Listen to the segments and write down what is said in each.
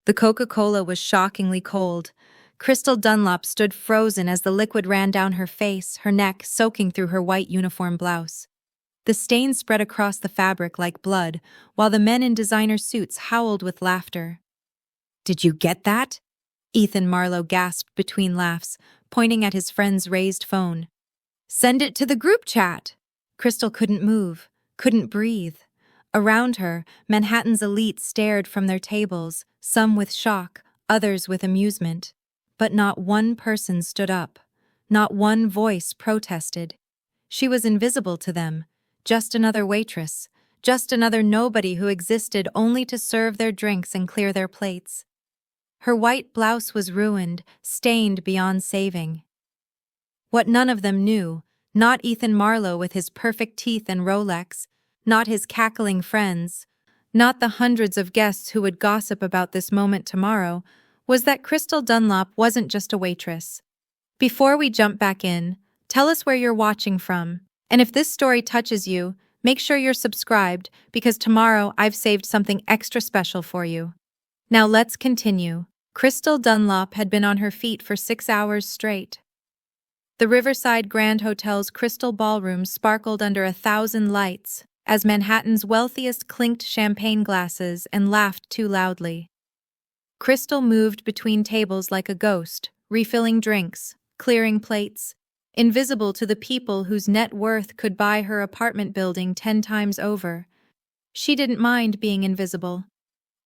The Coca-Cola was shockingly cold. Crystal Dunlop stood frozen as the liquid ran down her face, her neck soaking through her white uniform blouse. The stains spread across the fabric like blood, while the men in designer suits howled with laughter. "Did you get that?" Ethan Marlowe gasped between laughs, pointing at his friend's raised phone. "Send it to the group chat!" Crystal couldn't move, couldn't breathe. Around her, Manhattan's elite stared from their tables, some with shock, others with amusement. But not one person stood up. Not one voice protested. She was invisible to them, just another waitress, just another nobody who existed only to serve their drinks and clear their plates. Her white blouse was ruined, stained beyond saving. What none of them knew, not Ethan Marlowe with his perfect teeth and Rolex, not his cackling friends, not the hundreds of guests who would gossip about this moment tomorrow, was that Crystal Dunlop wasn't just a waitress. Before we jump back in, tell us where you're watching from, and if this story touches you, make sure you're subscribed because tomorrow I've saved something extra special for you. Now let's continue. Crystal Dunlop had been on her feet for 6 hours straight. The Riverside Grand Hotel's crystal ballroom sparkled under 1,000 lights as Manhattan's wealthiest clinked champagne glasses and laughed too loudly. Crystal moved between tables like a ghost, refilling drinks, clearing plates, invisible to the people whose net worth could buy her apartment building 10 times over. She didn't mind being invisible.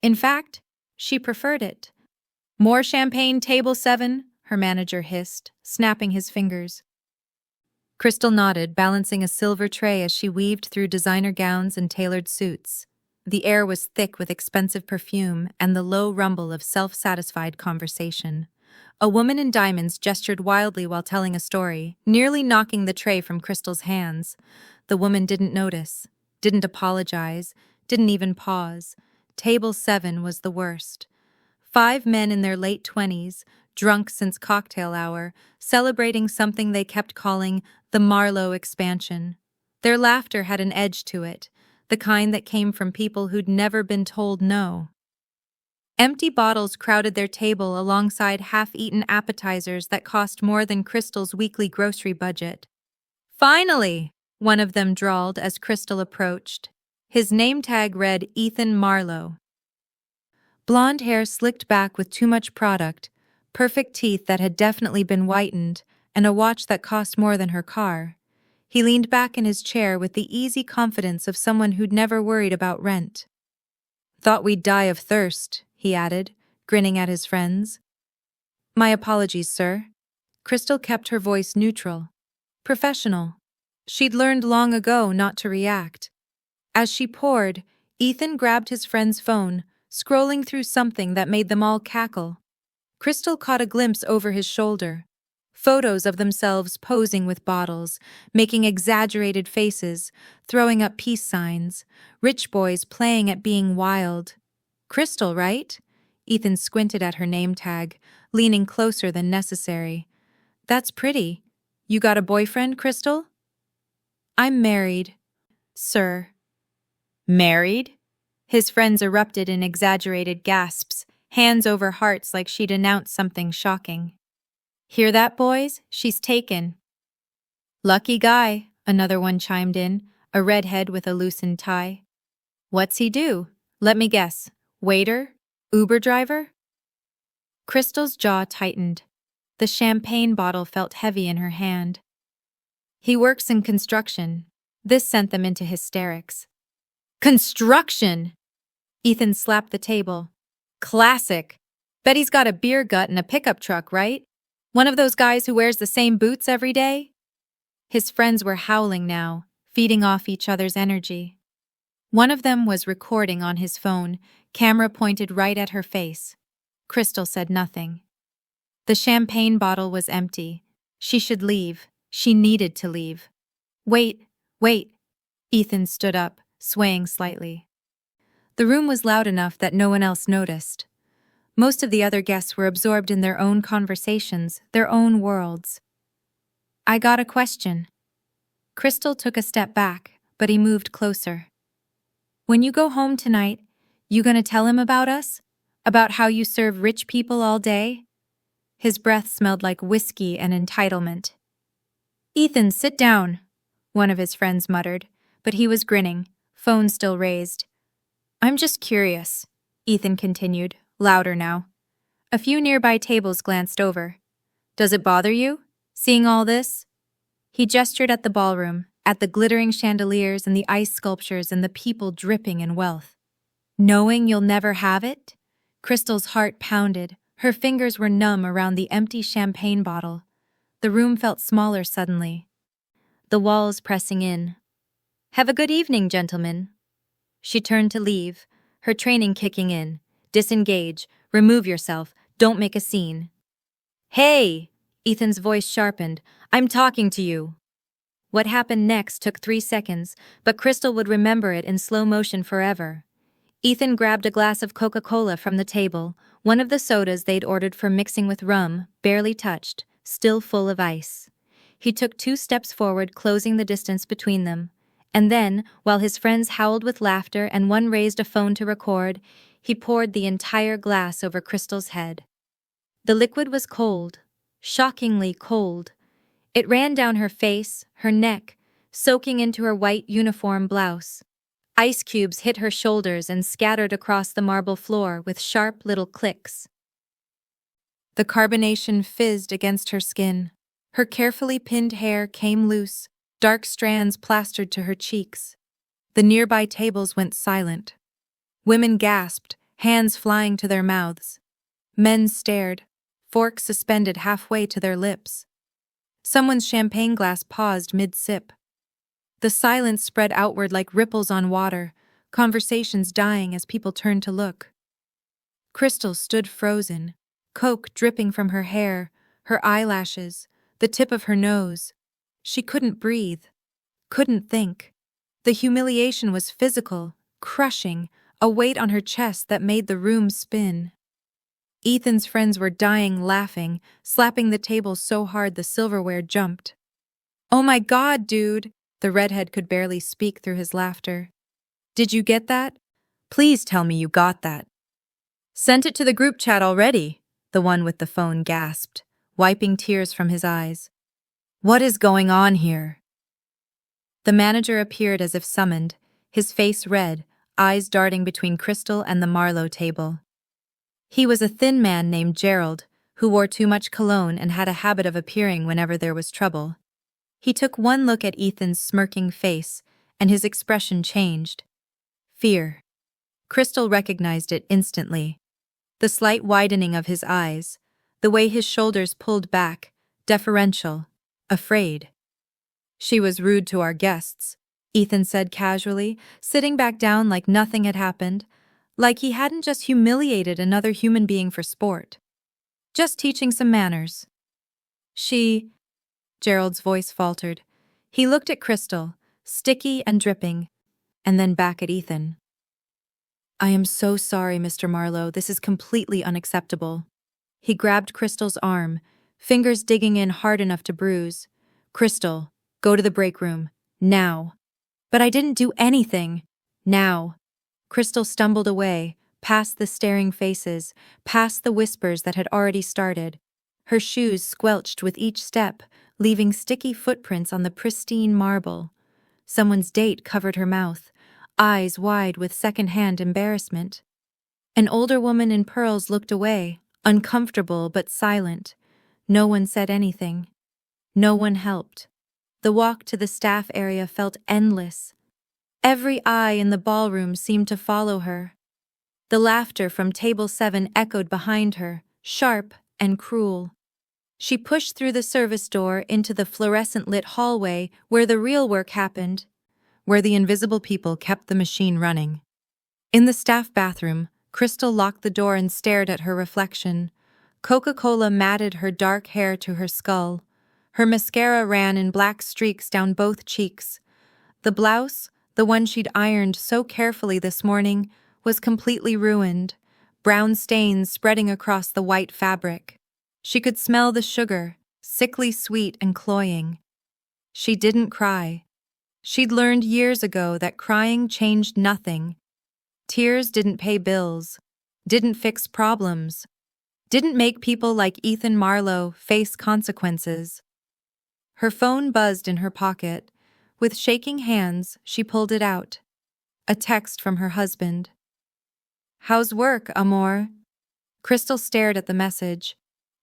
In fact, she preferred it. "More champagne, table 7, her manager hissed, snapping his fingers. Crystal nodded, balancing a silver tray as she weaved through designer gowns and tailored suits. The air was thick with expensive perfume and the low rumble of self-satisfied conversation. A woman in diamonds gestured wildly while telling a story, nearly knocking the tray from Crystal's hands. The woman didn't notice, didn't apologize, didn't even pause. Table 7 was the worst. 5 men in their late 20s, drunk since cocktail hour, celebrating something they kept calling the Marlowe expansion. Their laughter had an edge to it, the kind that came from people who'd never been told no. Empty bottles crowded their table alongside half-eaten appetizers that cost more than Crystal's weekly grocery budget. "Finally!" one of them drawled as Crystal approached. His name tag read Ethan Marlowe. Blonde hair slicked back with too much product, perfect teeth that had definitely been whitened, and a watch that cost more than her car. He leaned back in his chair with the easy confidence of someone who'd never worried about rent. "Thought we'd die of thirst," he added, grinning at his friends. "My apologies, sir." Crystal kept her voice neutral, professional. She'd learned long ago not to react. As she poured, Ethan grabbed his friend's phone, scrolling through something that made them all cackle. Crystal caught a glimpse over his shoulder. Photos of themselves posing with bottles, making exaggerated faces, throwing up peace signs, rich boys playing at being wild. "Crystal, right?" Ethan squinted at her name tag, leaning closer than necessary. "That's pretty. You got a boyfriend, Crystal?" "I'm married, sir." "Married?" His friends erupted in exaggerated gasps, hands over hearts like she'd announced something shocking. "Hear that, boys? She's taken." "Lucky guy," another one chimed in, a redhead with a loosened tie. "What's he do? Let me guess. Waiter? Uber driver?" Crystal's jaw tightened. The champagne bottle felt heavy in her hand. "He works in construction." This sent them into hysterics. "Construction!" Ethan slapped the table. "Classic. Bet he's got a beer gut and a pickup truck, right? One of those guys who wears the same boots every day?" His friends were howling now, feeding off each other's energy. One of them was recording on his phone, camera pointed right at her face. Crystal said nothing. The champagne bottle was empty. She should leave. She needed to leave. Wait. Ethan stood up, swaying slightly. The room was loud enough that no one else noticed. Most of the other guests were absorbed in their own conversations, their own worlds. "I got a question." Crystal took a step back, but he moved closer. "When you go home tonight, you gonna tell him about us? About how you serve rich people all day? His breath smelled like whiskey and entitlement. Ethan, sit down, one of his friends muttered, but he was grinning, phone still raised. I'm just curious, Ethan continued, louder now. A few nearby tables glanced over. Does it bother you, seeing all this? He gestured at the ballroom, at the glittering chandeliers and the ice sculptures and the people dripping in wealth. Knowing you'll never have it? Crystal's heart pounded. Her fingers were numb around the empty champagne bottle. The room felt smaller suddenly, the walls pressing in. Have a good evening, gentlemen. She turned to leave, her training kicking in. Disengage, remove yourself, don't make a scene. Hey! Ethan's voice sharpened. I'm talking to you. What happened next took 3 seconds, but Crystal would remember it in slow motion forever. Ethan grabbed a glass of Coca-Cola from the table, one of the sodas they'd ordered for mixing with rum, barely touched, still full of ice. He took 2 steps forward, closing the distance between them. And then, while his friends howled with laughter and one raised a phone to record, he poured the entire glass over Crystal's head. The liquid was cold, shockingly cold. It ran down her face, her neck, soaking into her white uniform blouse. Ice cubes hit her shoulders and scattered across the marble floor with sharp little clicks. The carbonation fizzed against her skin. Her carefully pinned hair came loose, dark strands plastered to her cheeks. The nearby tables went silent. Women gasped, hands flying to their mouths. Men stared, forks suspended halfway to their lips. Someone's champagne glass paused mid-sip. The silence spread outward like ripples on water, conversations dying as people turned to look. Crystal stood frozen, Coke dripping from her hair, her eyelashes, the tip of her nose. She couldn't breathe, couldn't think. The humiliation was physical, crushing, a weight on her chest that made the room spin. Ethan's friends were dying laughing, slapping the table so hard the silverware jumped. Oh my God, dude! The redhead could barely speak through his laughter. Did you get that? Please tell me you got that. Sent it to the group chat already, the one with the phone gasped, wiping tears from his eyes. What is going on here? The manager appeared as if summoned, his face red, eyes darting between Crystal and the Marlowe table. He was a thin man named Gerald, who wore too much cologne and had a habit of appearing whenever there was trouble. He took one look at Ethan's smirking face, and his expression changed. Fear. Crystal recognized it instantly. The slight widening of his eyes, the way his shoulders pulled back, deferential, afraid. She was rude to our guests, Ethan said casually, sitting back down like nothing had happened, like he hadn't just humiliated another human being for sport. Just teaching some manners. Gerald's voice faltered. He looked at Crystal, sticky and dripping, and then back at Ethan. I am so sorry, Mr. Marlowe. This is completely unacceptable. He grabbed Crystal's arm, fingers digging in hard enough to bruise. Crystal, go to the break room. Now. But I didn't do anything. Now. Crystal stumbled away, past the staring faces, past the whispers that had already started. Her shoes squelched with each step, leaving sticky footprints on the pristine marble. Someone's date covered her mouth, eyes wide with second-hand embarrassment. An older woman in pearls looked away, uncomfortable but silent. No one said anything. No one helped. The walk to the staff area felt endless. Every eye in the ballroom seemed to follow her. The laughter from Table 7 echoed behind her, sharp and cruel. She pushed through the service door into the fluorescent-lit hallway where the real work happened, where the invisible people kept the machine running. In the staff bathroom, Crystal locked the door and stared at her reflection. Coca-Cola matted her dark hair to her skull. Her mascara ran in black streaks down both cheeks. The blouse, the one she'd ironed so carefully this morning, was completely ruined, brown stains spreading across the white fabric. She could smell the sugar, sickly sweet and cloying. She didn't cry. She'd learned years ago that crying changed nothing. Tears didn't pay bills. didn't fix problems, didn't make people like Ethan Marlowe face consequences. Her phone buzzed in her pocket. With shaking hands, she pulled it out. A text from her husband. "How's work, amor?" Crystal stared at the message.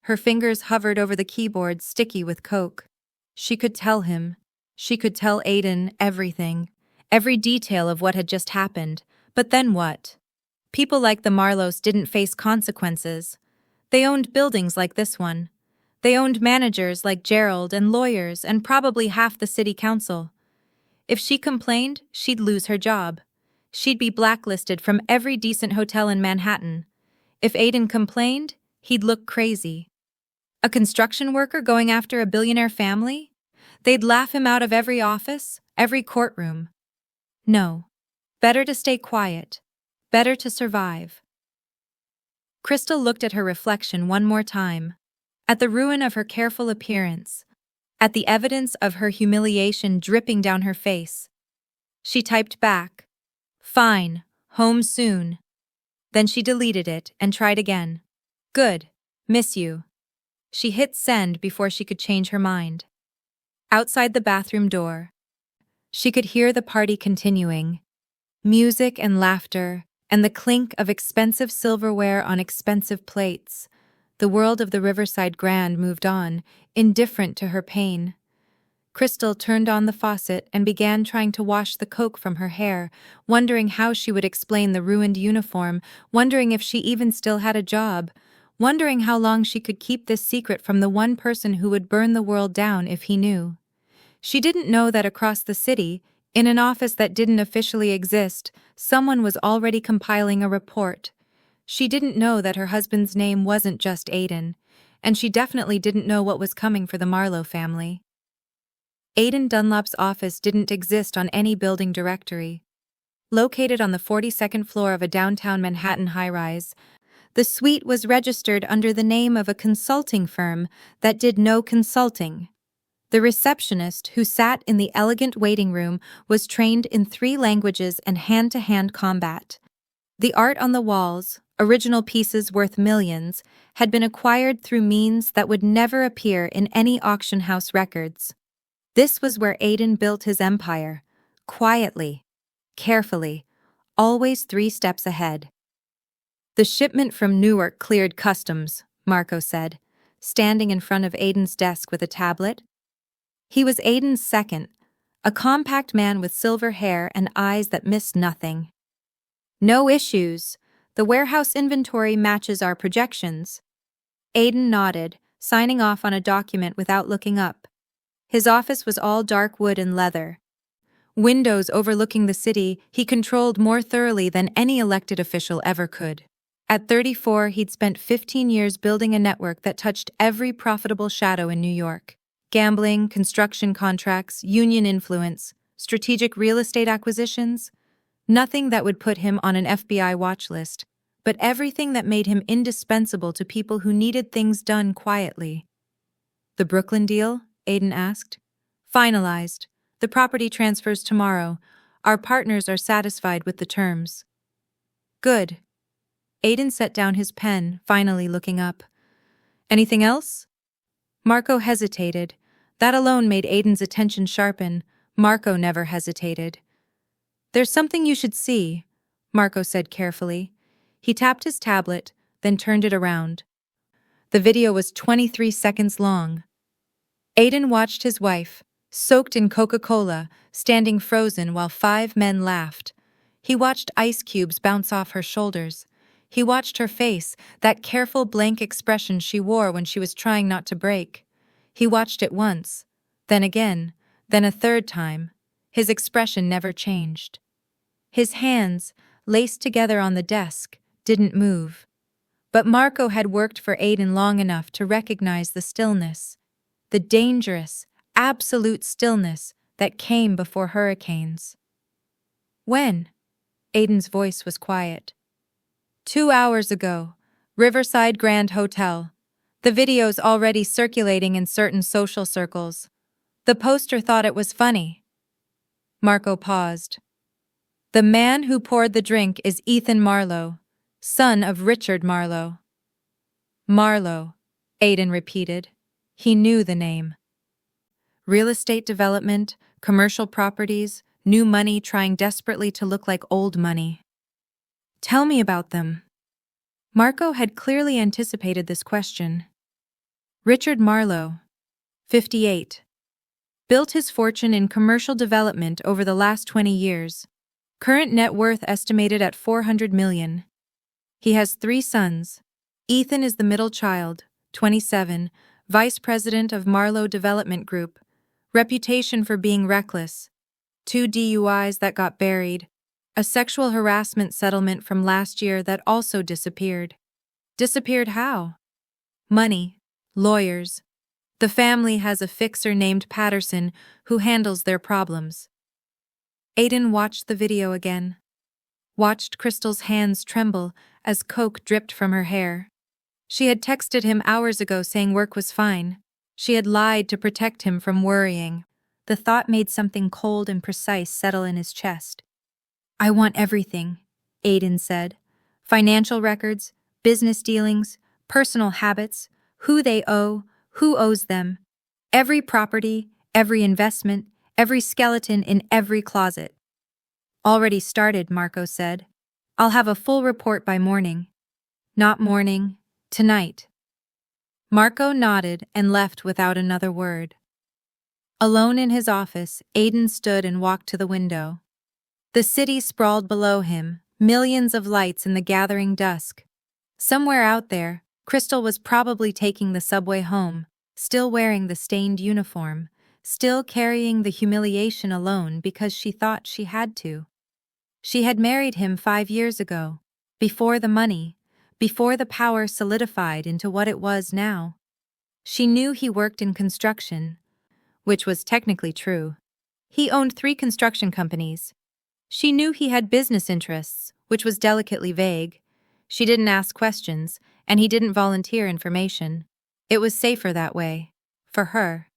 Her fingers hovered over the keyboard, sticky with coke. She could tell him. She could tell Aiden everything. Every detail of what had just happened. But then what? People like the Marlows didn't face consequences. They owned buildings like this one. They owned managers like Gerald and lawyers and probably half the city council. If she complained, she'd lose her job. She'd be blacklisted from every decent hotel in Manhattan. If Aiden complained, he'd look crazy. A construction worker going after a billionaire family? They'd laugh him out of every office, every courtroom. No. Better to stay quiet. Better to survive. Crystal looked at her reflection one more time. At the ruin of her careful appearance. At the evidence of her humiliation dripping down her face. She typed back, "Fine, home soon." Then she deleted it and tried again. "Good, miss you." She hit send before she could change her mind. Outside the bathroom door, she could hear the party continuing. Music and laughter, and the clink of expensive silverware on expensive plates. The world of the Riverside Grand moved on, indifferent to her pain. Crystal turned on the faucet and began trying to wash the coke from her hair, wondering how she would explain the ruined uniform, wondering if she even still had a job, wondering how long she could keep this secret from the one person who would burn the world down if he knew. She didn't know that across the city, in an office that didn't officially exist, someone was already compiling a report. She didn't know that her husband's name wasn't just Aiden, and she definitely didn't know what was coming for the Marlowe family. Aiden Dunlop's office didn't exist on any building directory. Located on the 42nd floor of a downtown Manhattan high-rise, the suite was registered under the name of a consulting firm that did no consulting. The receptionist, who sat in the elegant waiting room, was trained in 3 languages and hand-to-hand combat. The art on the walls, original pieces worth millions, had been acquired through means that would never appear in any auction house records. This was where Aiden built his empire, quietly, carefully, always 3 steps ahead. "The shipment from Newark cleared customs," Marco said, standing in front of Aiden's desk with a tablet. He was Aiden's second, a compact man with silver hair and eyes that missed nothing. "No issues. The warehouse inventory matches our projections." Aiden nodded, signing off on a document without looking up. His office was all dark wood and leather. Windows overlooking the city he controlled more thoroughly than any elected official ever could. At 34, he'd spent 15 years building a network that touched every profitable shadow in New York. Gambling, construction contracts, union influence, strategic real estate acquisitions. Nothing that would put him on an FBI watch list, but everything that made him indispensable to people who needed things done quietly. "The Brooklyn deal?" Aiden asked. "Finalized. The property transfers tomorrow. Our partners are satisfied with the terms." "Good." Aiden set down his pen, finally looking up. "Anything else?" Marco hesitated. That alone made Aiden's attention sharpen. Marco never hesitated. "There's something you should see," Marco said carefully. He tapped his tablet, then turned it around. The video was 23 seconds long. Aiden watched his wife, soaked in Coca-Cola, standing frozen while 5 men laughed. He watched ice cubes bounce off her shoulders. He watched her face, that careful blank expression she wore when she was trying not to break. He watched it once, then again, then a 3rd time. His expression never changed. His hands, laced together on the desk, didn't move. But Marco had worked for Aiden long enough to recognize the stillness. The dangerous, absolute stillness that came before hurricanes. "When?" Aiden's voice was quiet. 2 hours ago. Riverside Grand Hotel. The video's already circulating in certain social circles. The poster thought it was funny." Marco paused. "The man who poured the drink is Ethan Marlowe. Son of Richard Marlowe. Marlowe, Aiden repeated. He knew the name. Real estate development, commercial properties, new money trying desperately to look like old money. Tell me about them. Marco had clearly anticipated this question. Richard Marlowe, 58. Built his fortune in commercial development over the last 20 years. Current net worth estimated at $400 million. He has 3 sons. Ethan is the middle child, 27, vice president of Marlowe Development Group. Reputation for being reckless. 2 DUIs that got buried. A sexual harassment settlement from last year that also disappeared. Disappeared how? Money. Lawyers. The family has a fixer named Patterson who handles their problems. Aiden watched the video again. Watched Crystal's hands tremble as coke dripped from her hair. She had texted him hours ago saying work was fine. She had lied to protect him from worrying. The thought made something cold and precise settle in his chest. I want everything, Aiden said. Financial records, business dealings, personal habits, who they owe, who owes them. Every property, every investment, every skeleton in every closet. Already started, Marco said. I'll have a full report by morning. Not morning, tonight. Marco nodded and left without another word. Alone in his office, Aiden stood and walked to the window. The city sprawled below him, millions of lights in the gathering dusk. Somewhere out there, Crystal was probably taking the subway home, still wearing the stained uniform, still carrying the humiliation alone because she thought she had to. She had married him 5 years ago, before the money, before the power solidified into what it was now. She knew he worked in construction, which was technically true. He owned 3 construction companies. She knew he had business interests, which was delicately vague. She didn't ask questions, and he didn't volunteer information. It was safer that way. For her.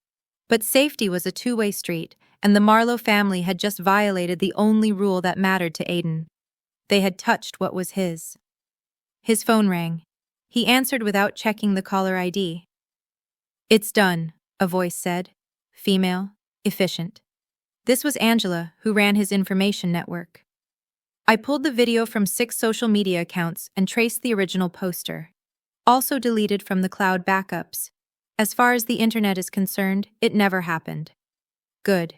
But safety was a two-way street, and the Marlowe family had just violated the only rule that mattered to Aiden. They had touched what was his. His phone rang. He answered without checking the caller ID. It's done, a voice said. Female, efficient. This was Angela, who ran his information network. I pulled the video from 6 social media accounts and traced the original poster. Also deleted from the cloud backups. As far as the internet is concerned, it never happened. Good.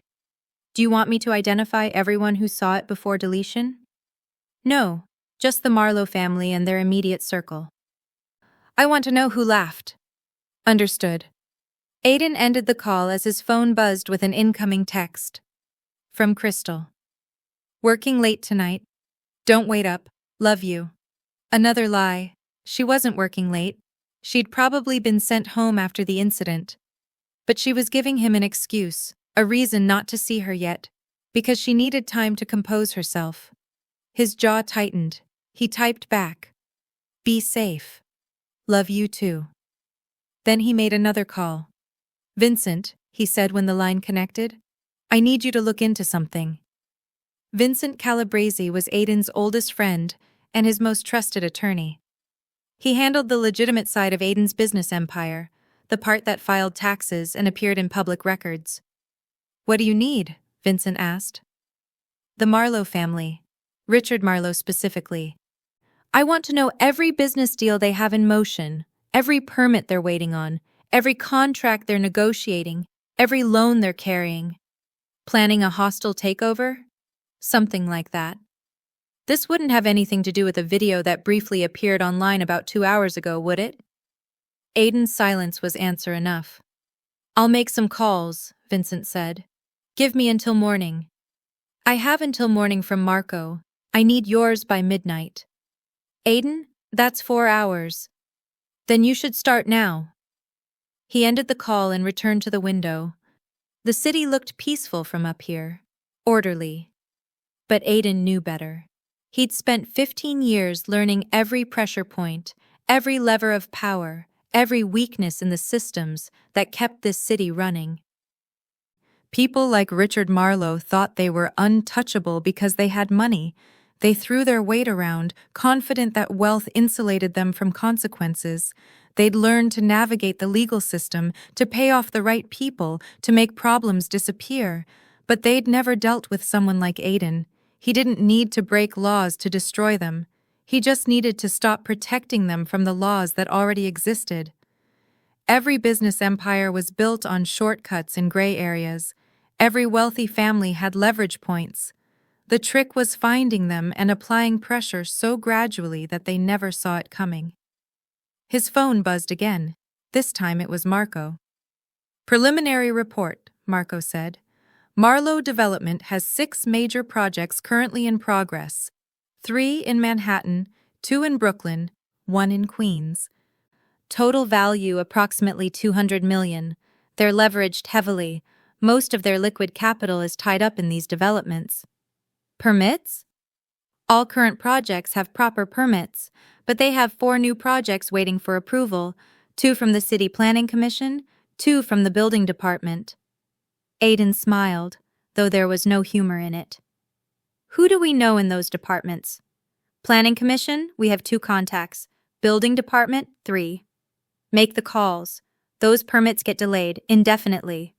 Do you want me to identify everyone who saw it before deletion? No, just the Marlowe family and their immediate circle. I want to know who laughed. Understood. Aiden ended the call as his phone buzzed with an incoming text. From Crystal. Working late tonight. Don't wait up. Love you. Another lie. She wasn't working late. She'd probably been sent home after the incident. But she was giving him an excuse, a reason not to see her yet, because she needed time to compose herself. His jaw tightened. He typed back. Be safe. Love you too. Then he made another call. Vincent, he said when the line connected, I need you to look into something. Vincent Calabrese was Aiden's oldest friend and his most trusted attorney. He handled the legitimate side of Aiden's business empire, the part that filed taxes and appeared in public records. What do you need? Vincent asked. The Marlowe family. Richard Marlowe specifically. I want to know every business deal they have in motion, every permit they're waiting on, every contract they're negotiating, every loan they're carrying. Planning a hostile takeover? Something like that. This wouldn't have anything to do with a video that briefly appeared online about 2 hours ago, would it? Aiden's silence was answer enough. I'll make some calls, Vincent said. Give me until morning. I have until morning from Marco. I need yours by midnight. Aiden, that's 4 hours. Then you should start now. He ended the call and returned to the window. The city looked peaceful from up here, orderly. But Aiden knew better. He'd spent 15 years learning every pressure point, every lever of power, every weakness in the systems that kept this city running. People like Richard Marlowe thought they were untouchable because they had money, They threw their weight around, confident that wealth insulated them from consequences. They'd learned to navigate the legal system, to pay off the right people, to make problems disappear. But they'd never dealt with someone like Aiden. He didn't need to break laws to destroy them. He just needed to stop protecting them from the laws that already existed. Every business empire was built on shortcuts in gray areas. Every wealthy family had leverage points. The trick was finding them and applying pressure so gradually that they never saw it coming. His phone buzzed again. This time it was Marco. "Preliminary report," Marco said. "Marlowe Development has 6 major projects currently in progress. 3 in Manhattan, 2 in Brooklyn, 1 in Queens. Total value approximately $200 million. They're leveraged heavily. Most of their liquid capital is tied up in these developments." "Permits?" "All current projects have proper permits, but they have 4 new projects waiting for approval, 2 from the City Planning Commission, 2 from the Building Department." Aiden smiled, though there was no humor in it. "Who do we know in those departments?" "Planning Commission, we have 2 contacts. Building Department, 3. Make the calls. Those permits get delayed indefinitely."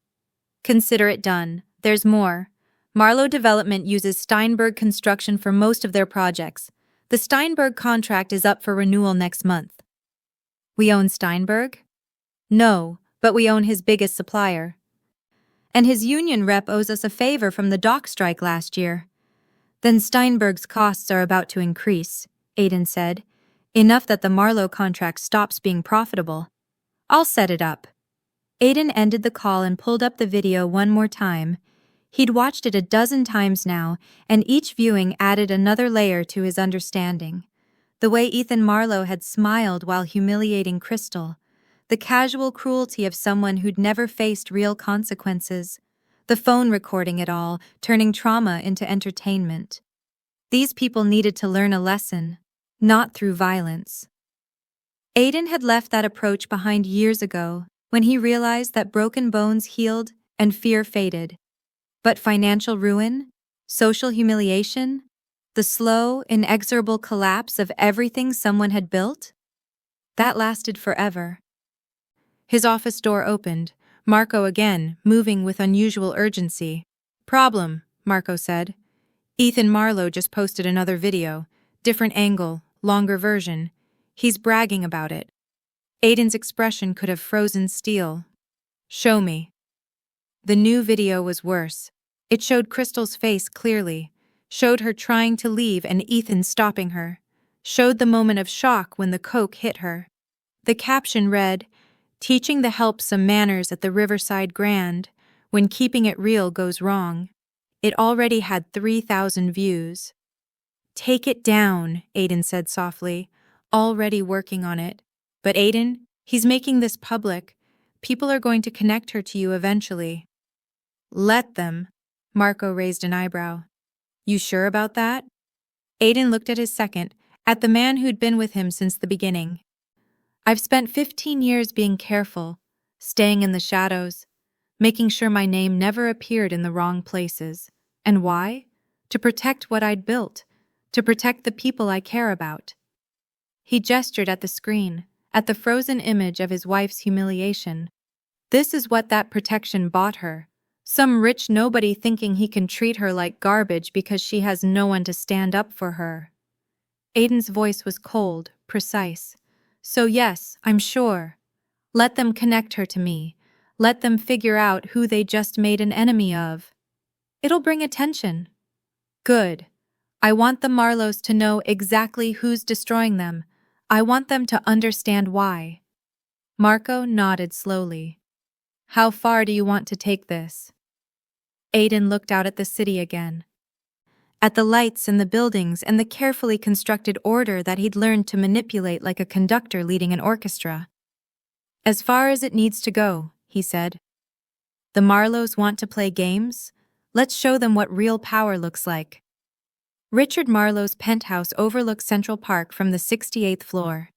"Consider it done. There's more. Marlowe Development uses Steinberg Construction for most of their projects. The Steinberg contract is up for renewal next month." "We own Steinberg?" "No, but we own his biggest supplier. And his union rep owes us a favor from the dock strike last year." "Then Steinberg's costs are about to increase," Aiden said. "Enough that the Marlowe contract stops being profitable." "I'll set it up." Aiden ended the call and pulled up the video one more time. He'd watched it a dozen times now, and each viewing added another layer to his understanding. The way Ethan Marlowe had smiled while humiliating Crystal. The casual cruelty of someone who'd never faced real consequences. The phone recording it all, turning trauma into entertainment. These people needed to learn a lesson, not through violence. Aiden had left that approach behind years ago, when he realized that broken bones healed and fear faded. But financial ruin, social humiliation, the slow, inexorable collapse of everything someone had built? That lasted forever. His office door opened, Marco again, moving with unusual urgency. "Problem," Marco said. "Ethan Marlowe just posted another video. Different angle, longer version. He's bragging about it." Aiden's expression could have frozen steel. "Show me." The new video was worse. It showed Crystal's face clearly, showed her trying to leave and Ethan stopping her, showed the moment of shock when the Coke hit her. The caption read, "Teaching the help some manners at the Riverside Grand, when keeping it real goes wrong." It already had 3,000 views. "Take it down," Aiden said softly, already working on it. "But Aiden, he's making this public. People are going to connect her to you eventually." "Let them." Marco raised an eyebrow. "You sure about that?" Aiden looked at his second, at the man who'd been with him since the beginning. "I've spent 15 years being careful, staying in the shadows, making sure my name never appeared in the wrong places. And why? To protect what I'd built, to protect the people I care about." He gestured at the screen, at the frozen image of his wife's humiliation. This is what that protection bought her. Some rich nobody thinking he can treat her like garbage because she has no one to stand up for her. Aiden's voice was cold, precise. "So yes, I'm sure. Let them connect her to me. Let them figure out who they just made an enemy of. It'll bring attention." "Good. I want the Marlowes to know exactly who's destroying them. I want them to understand why." Marco nodded slowly. "How far do you want to take this?" Aiden looked out at the city again. At the lights and the buildings and the carefully constructed order that he'd learned to manipulate like a conductor leading an orchestra. "As far as it needs to go," he said. "The Marlowes want to play games? Let's show them what real power looks like." Richard Marlowe's penthouse overlooked Central Park from the 68th floor.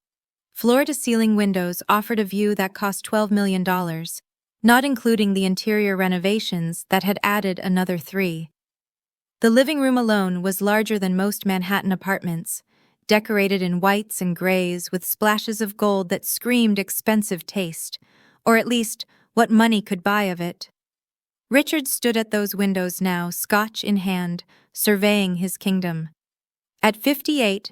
Floor-to-ceiling windows offered a view that cost $12 million, not including the interior renovations that had added another 3. The living room alone was larger than most Manhattan apartments, decorated in whites and grays with splashes of gold that screamed expensive taste, or at least what money could buy of it. Richard stood at those windows now, scotch in hand, surveying his kingdom. At 58,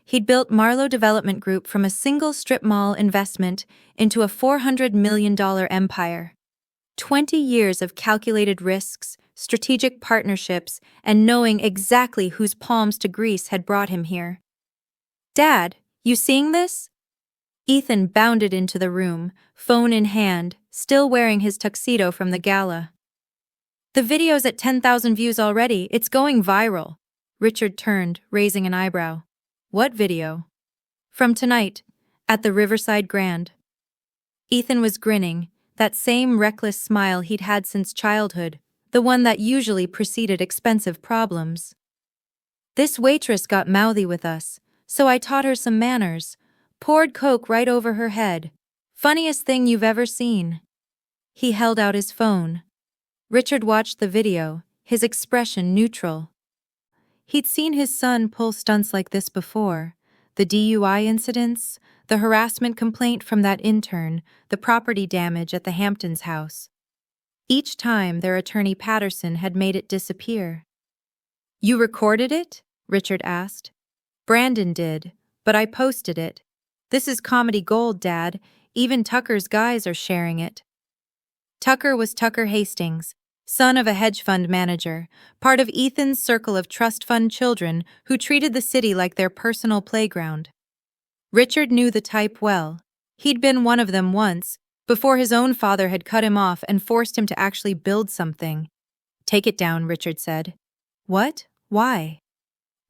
he'd built Marlowe Development Group from a single strip mall investment into a $400 million empire. 20 years of calculated risks, strategic partnerships, and knowing exactly whose palms to grease had brought him here. "Dad, you seeing this?" Ethan bounded into the room, phone in hand, still wearing his tuxedo from the gala. "The video's at 10,000 views already, it's going viral." Richard turned, raising an eyebrow. "What video?" "From tonight, at the Riverside Grand." Ethan was grinning, that same reckless smile he'd had since childhood, the one that usually preceded expensive problems. "This waitress got mouthy with us, so I taught her some manners. Poured Coke right over her head. Funniest thing you've ever seen." He held out his phone. Richard watched the video, his expression neutral. He'd seen his son pull stunts like this before. The DUI incidents, the harassment complaint from that intern, the property damage at the Hamptons house. Each time their attorney Patterson had made it disappear. "You recorded it?" Richard asked. "Brandon did, but I posted it. This is comedy gold, Dad. Even Tucker's guys are sharing it." Tucker was Tucker Hastings, son of a hedge fund manager, part of Ethan's circle of trust fund children who treated the city like their personal playground. Richard knew the type well. He'd been one of them once, before his own father had cut him off and forced him to actually build something. "Take it down," Richard said. "What? Why?"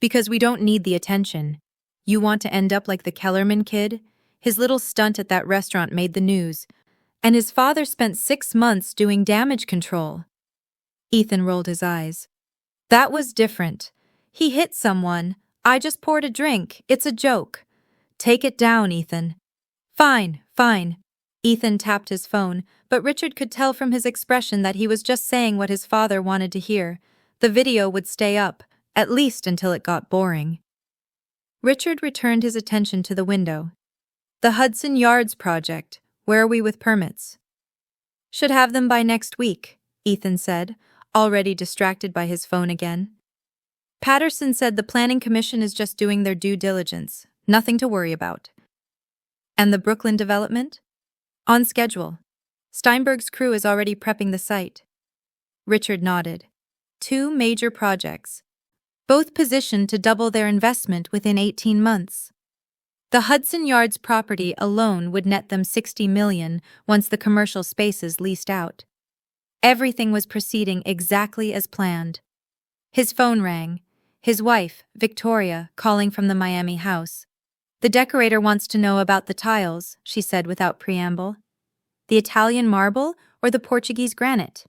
"Because we don't need the attention. You want to end up like the Kellerman kid? His little stunt at that restaurant made the news, and his father spent 6 months doing damage control." Ethan rolled his eyes. "That was different. He hit someone. I just poured a drink. It's a joke." "Take it down, Ethan." "Fine, fine." Ethan tapped his phone, but Richard could tell from his expression that he was just saying what his father wanted to hear. The video would stay up, at least until it got boring. Richard returned his attention to the window. "The Hudson Yards project. Where are we with permits?" "Should have them by next week," Ethan said, already distracted by his phone again. "Patterson said the Planning Commission is just doing their due diligence. Nothing to worry about." "And the Brooklyn development?" "On schedule. Steinberg's crew is already prepping the site." Richard nodded. 2 major projects, both positioned to double their investment within 18 months. The Hudson Yards property alone would net them $60 million once the commercial space is leased out. Everything was proceeding exactly as planned. His phone rang. His wife, Victoria, calling from the Miami house. "The decorator wants to know about the tiles," she said without preamble. "The Italian marble or the Portuguese granite?"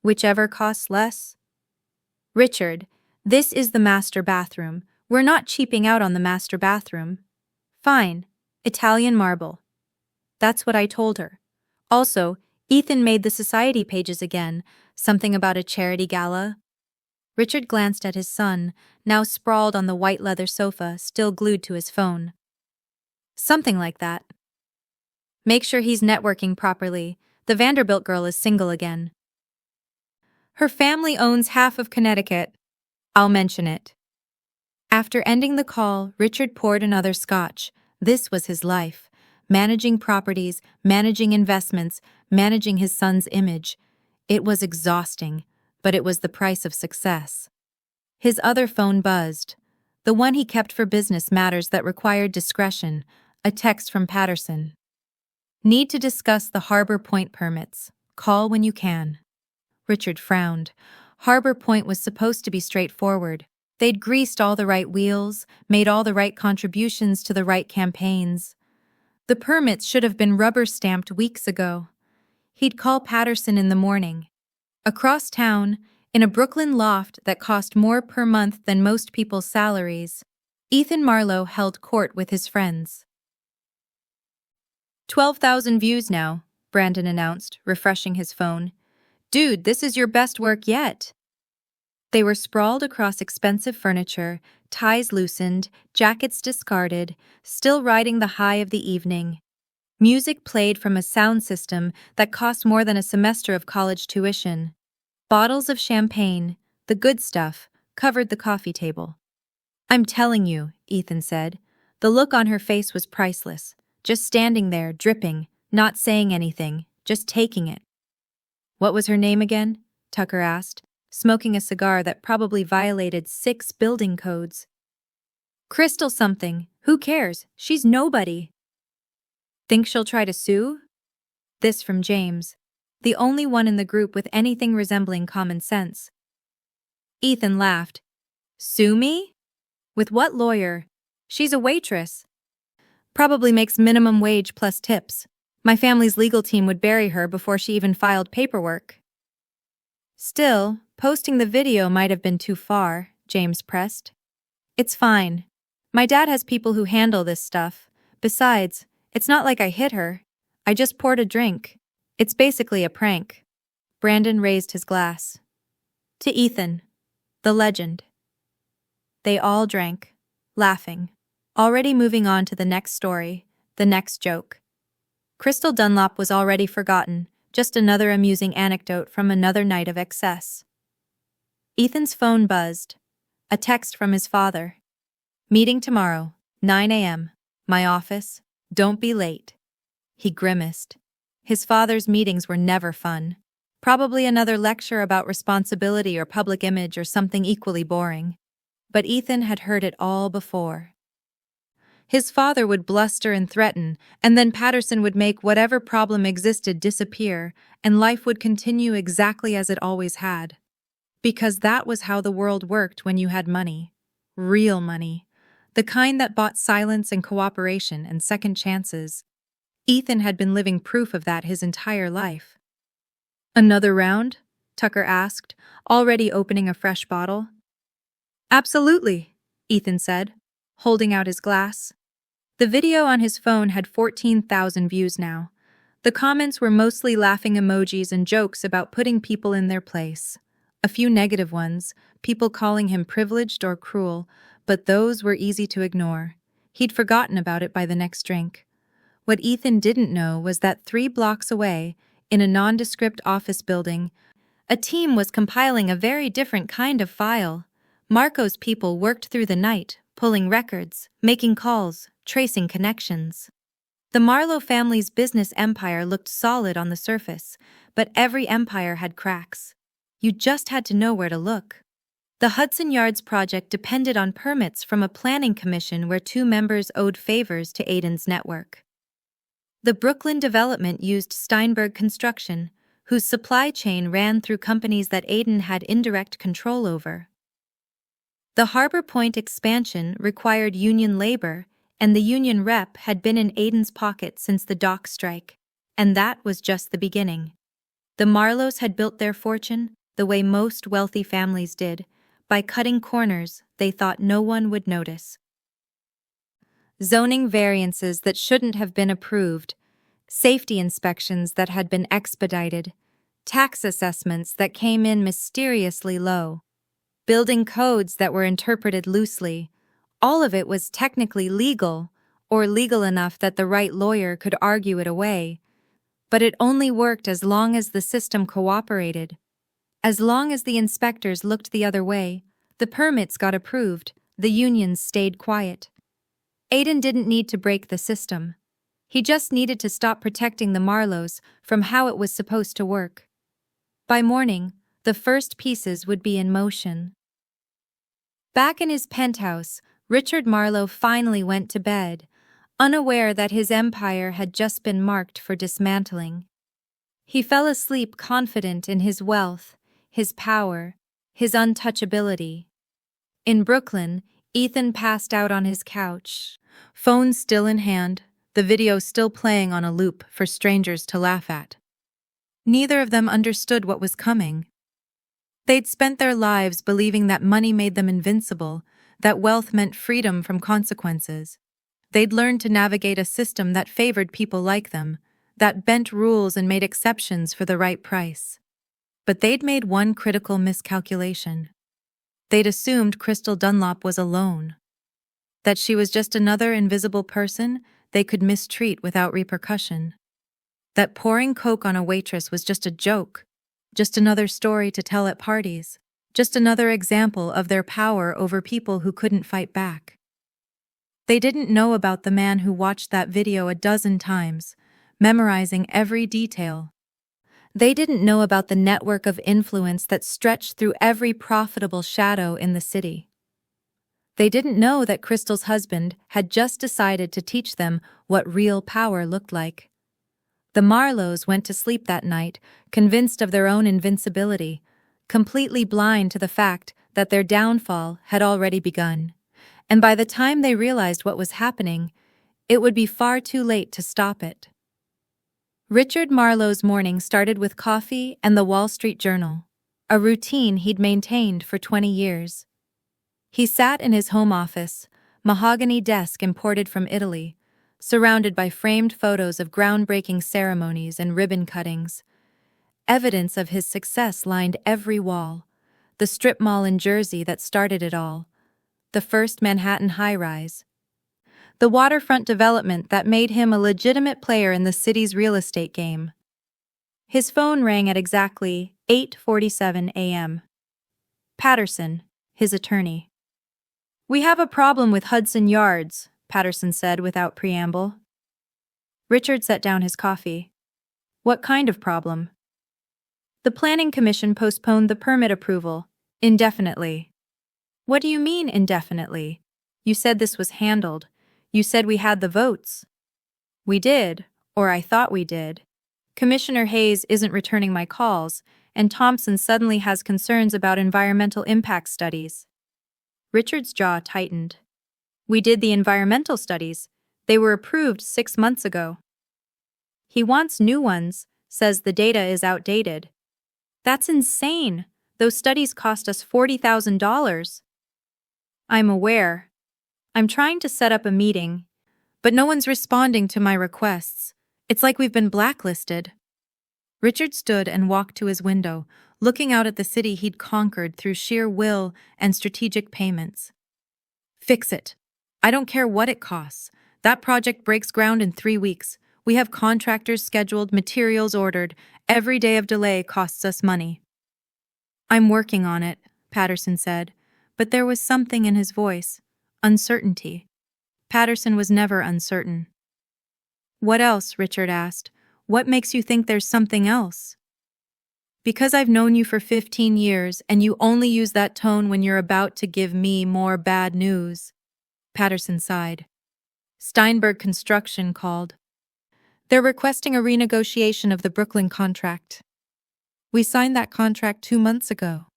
"Whichever costs less." "Richard, this is the master bathroom. We're not cheaping out on the master bathroom." "Fine. Italian marble." That's what I told her. Also, Ethan made the society pages again, something about a charity gala. Richard glanced at his son, now sprawled on the white leather sofa, still glued to his phone. "Something like that. Make sure he's networking properly. The Vanderbilt girl is single again. Her family owns half of Connecticut. I'll mention it." After ending the call, Richard poured another scotch. This was his life. Managing properties, managing investments, managing his son's image. It was exhausting, but it was the price of success. His other phone buzzed. The one he kept for business matters that required discretion. A text from Patterson. "Need to discuss the Harbor Point permits. Call when you can." Richard frowned. Harbor Point was supposed to be straightforward. They'd greased all the right wheels, made all the right contributions to the right campaigns. The permits should have been rubber-stamped weeks ago. He'd call Patterson in the morning. Across town, in a Brooklyn loft that cost more per month than most people's salaries, Ethan Marlowe held court with his friends. 12,000 views now, Brandon announced, refreshing his phone. "Dude, this is your best work yet." They were sprawled across expensive furniture, ties loosened, jackets discarded, still riding the high of the evening. Music played from a sound system that cost more than a semester of college tuition. Bottles of champagne, the good stuff, covered the coffee table. "I'm telling you," Ethan said. The look on her face was priceless, just standing there, dripping, not saying anything, just taking it. "What was her name again?" Tucker asked, smoking a cigar that probably violated 6 building codes. "Crystal something. Who cares? She's nobody." "Think she'll try to sue?" This from James, the only one in the group with anything resembling common sense. Ethan laughed. "Sue me? With what lawyer? She's a waitress. Probably makes minimum wage plus tips. My family's legal team would bury her before she even filed paperwork." "Still, posting the video might have been too far," James pressed. "It's fine. My dad has people who handle this stuff. Besides, it's not like I hit her. I just poured a drink. It's basically a prank." Brandon raised his glass. To Ethan, the legend. They all drank, laughing, already moving on to the next story, the next joke. Crystal Dunlop was already forgotten, just another amusing anecdote from another night of excess. Ethan's phone buzzed. A text from his father. "Meeting tomorrow, 9 a.m. My office. Don't be late." He grimaced. His father's meetings were never fun. Probably another lecture about responsibility or public image or something equally boring. But Ethan had heard it all before. His father would bluster and threaten, and then Patterson would make whatever problem existed disappear, and life would continue exactly as it always had. Because that was how the world worked when you had money. Real money. The kind that bought silence and cooperation and second chances. Ethan had been living proof of that his entire life. "Another round?" Tucker asked, already opening a fresh bottle. "Absolutely," Ethan said, holding out his glass. The video on his phone had 14,000 views now. The comments were mostly laughing emojis and jokes about putting people in their place. A few negative ones, people calling him privileged or cruel, but those were easy to ignore. He'd forgotten about it by the next drink. What Ethan didn't know was that 3 blocks away, in a nondescript office building, a team was compiling a very different kind of file. Marco's people worked through the night, pulling records, making calls, tracing connections. The Marlowe family's business empire looked solid on the surface, but every empire had cracks. You just had to know where to look. The Hudson Yards project depended on permits from a planning commission where 2 members owed favors to Aiden's network. The Brooklyn development used Steinberg Construction, whose supply chain ran through companies that Aiden had indirect control over. The Harbor Point expansion required union labor, and the union rep had been in Aiden's pocket since the dock strike. And that was just the beginning. The Marlowes had built their fortune, the way most wealthy families did, by cutting corners they thought no one would notice. Zoning variances that shouldn't have been approved, safety inspections that had been expedited, tax assessments that came in mysteriously low, building codes that were interpreted loosely. All of it was technically legal, or legal enough that the right lawyer could argue it away. But it only worked as long as the system cooperated. As long as the inspectors looked the other way, the permits got approved, the unions stayed quiet. Aiden didn't need to break the system. He just needed to stop protecting the Marlowes from how it was supposed to work. By morning, the first pieces would be in motion. Back in his penthouse, Richard Marlowe finally went to bed, unaware that his empire had just been marked for dismantling. He fell asleep confident in his wealth, his power, his untouchability. In Brooklyn, Ethan passed out on his couch, phone still in hand, the video still playing on a loop for strangers to laugh at. Neither of them understood what was coming. They'd spent their lives believing that money made them invincible, that wealth meant freedom from consequences. They'd learned to navigate a system that favored people like them, that bent rules and made exceptions for the right price. But they'd made one critical miscalculation. They'd assumed Crystal Dunlop was alone, that she was just another invisible person they could mistreat without repercussion, that pouring Coke on a waitress was just a joke, just another story to tell at parties, just another example of their power over people who couldn't fight back. They didn't know about the man who watched that video a dozen times, memorizing every detail. They didn't know about the network of influence that stretched through every profitable shadow in the city. They didn't know that Crystal's husband had just decided to teach them what real power looked like. The Marlowes went to sleep that night, convinced of their own invincibility, completely blind to the fact that their downfall had already begun. And by the time they realized what was happening, it would be far too late to stop it. Richard Marlowe's morning started with coffee and the Wall Street Journal, a routine he'd maintained for 20 years. He sat in his home office, mahogany desk imported from Italy, surrounded by framed photos of groundbreaking ceremonies and ribbon cuttings. Evidence of his success lined every wall: the strip mall in Jersey that started it all, the first Manhattan high-rise, the waterfront development that made him a legitimate player in the city's real estate game. His phone rang at exactly 8:47 a.m. Patterson, his attorney. "We have a problem with Hudson Yards," Patterson said without preamble. Richard set down his coffee. "What kind of problem?" "The Planning Commission postponed the permit approval indefinitely." "What do you mean indefinitely? You said this was handled. You said we had the votes." "We did, or I thought we did. Commissioner Hayes isn't returning my calls, and Thompson suddenly has concerns about environmental impact studies." Richard's jaw tightened. "We did the environmental studies. They were approved 6 months ago." "He wants new ones, says the data is outdated." "That's insane. Those studies cost us $40,000. "I'm aware. I'm trying to set up a meeting, but no one's responding to my requests. It's like we've been blacklisted." Richard stood and walked to his window, looking out at the city he'd conquered through sheer will and strategic payments. "Fix it. I don't care what it costs. That project breaks ground in 3 weeks. We have contractors scheduled, materials ordered. Every day of delay costs us money." "I'm working on it," Patterson said, but there was something in his voice. Uncertainty. Patterson was never uncertain. "What else?" Richard asked. "What makes you think there's something else?" "Because I've known you for 15 years, and you only use that tone when you're about to give me more bad news." Patterson sighed. "Steinberg Construction called. They're requesting a renegotiation of the Brooklyn contract. We signed that contract 2 months ago.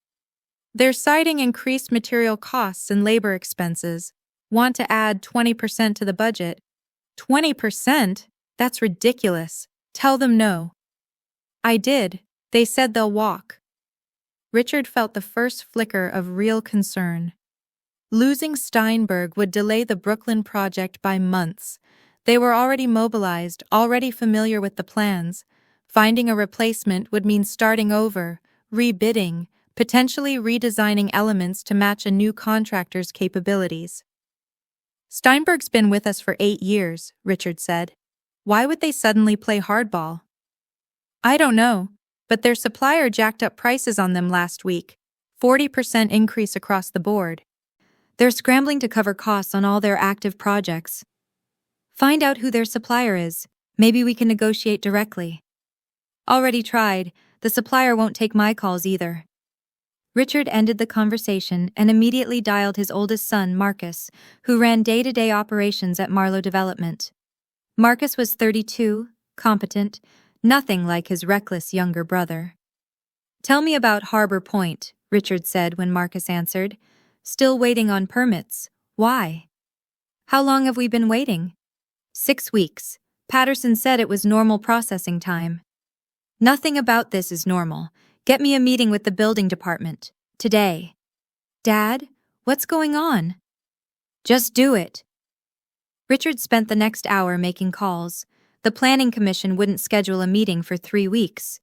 They're citing increased material costs and labor expenses, want to add 20% to the budget." 20%? That's ridiculous. Tell them no." "I did. They said they'll walk." Richard felt the first flicker of real concern. Losing Steinberg would delay the Brooklyn project by months. They were already mobilized, already familiar with the plans. Finding a replacement would mean starting over, rebidding, potentially redesigning elements to match a new contractor's capabilities. "Steinberg's been with us for 8 years, Richard said. "Why would they suddenly play hardball?" "I don't know, but their supplier jacked up prices on them last week, 40% increase across the board. They're scrambling to cover costs on all their active projects. Find out who their supplier is. Maybe we can negotiate directly." "Already tried. The supplier won't take my calls either." Richard ended the conversation and immediately dialed his oldest son, Marcus, who ran day-to-day operations at Marlowe Development. Marcus was 32, competent, nothing like his reckless younger brother. "Tell me about Harbor Point," Richard said when Marcus answered. "Still waiting on permits. Why?" "How long have we been waiting?" 6 weeks. Patterson said it was normal processing time." "Nothing about this is normal. Get me a meeting with the building department. Today." "Dad, what's going on?" "Just do it." Richard spent the next hour making calls. The Planning Commission wouldn't schedule a meeting for 3 weeks.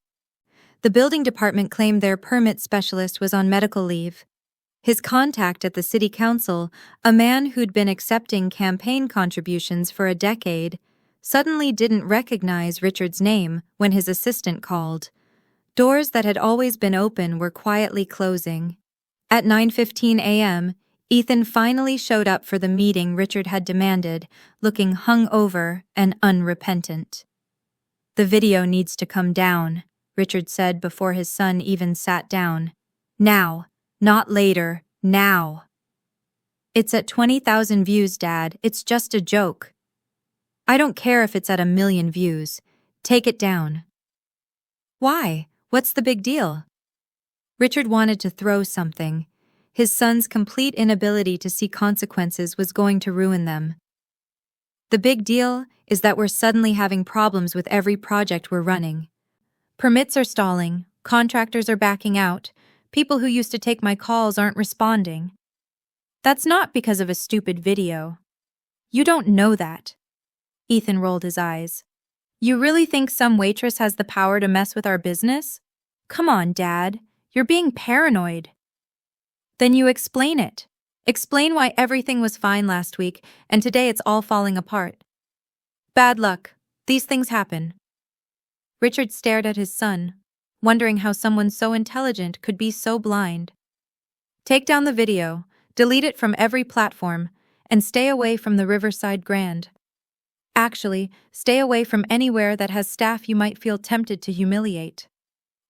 The building department claimed their permit specialist was on medical leave. His contact at the city council, a man who'd been accepting campaign contributions for a decade, suddenly didn't recognize Richard's name when his assistant called. Doors that had always been open were quietly closing. At 9:15 a.m., Ethan finally showed up for the meeting Richard had demanded, looking hungover and unrepentant. "The video needs to come down," Richard said before his son even sat down. "Now, not later, now." "It's at 20,000 views, Dad. It's just a joke." "I don't care if it's at 1,000,000 views. Take it down." "Why? What's the big deal?" Richard wanted to throw something. His son's complete inability to see consequences was going to ruin them. "The big deal is that we're suddenly having problems with every project we're running. Permits are stalling, contractors are backing out, people who used to take my calls aren't responding. That's not because of a stupid video. You don't know that." Ethan rolled his eyes. "You really think some waitress has the power to mess with our business? Come on, Dad. You're being paranoid." "Then you explain it. Explain why everything was fine last week and today it's all falling apart." "Bad luck. These things happen." Richard stared at his son, wondering how someone so intelligent could be so blind. "Take down the video, delete it from every platform, and stay away from the Riverside Grand. Actually, stay away from anywhere that has staff you might feel tempted to humiliate."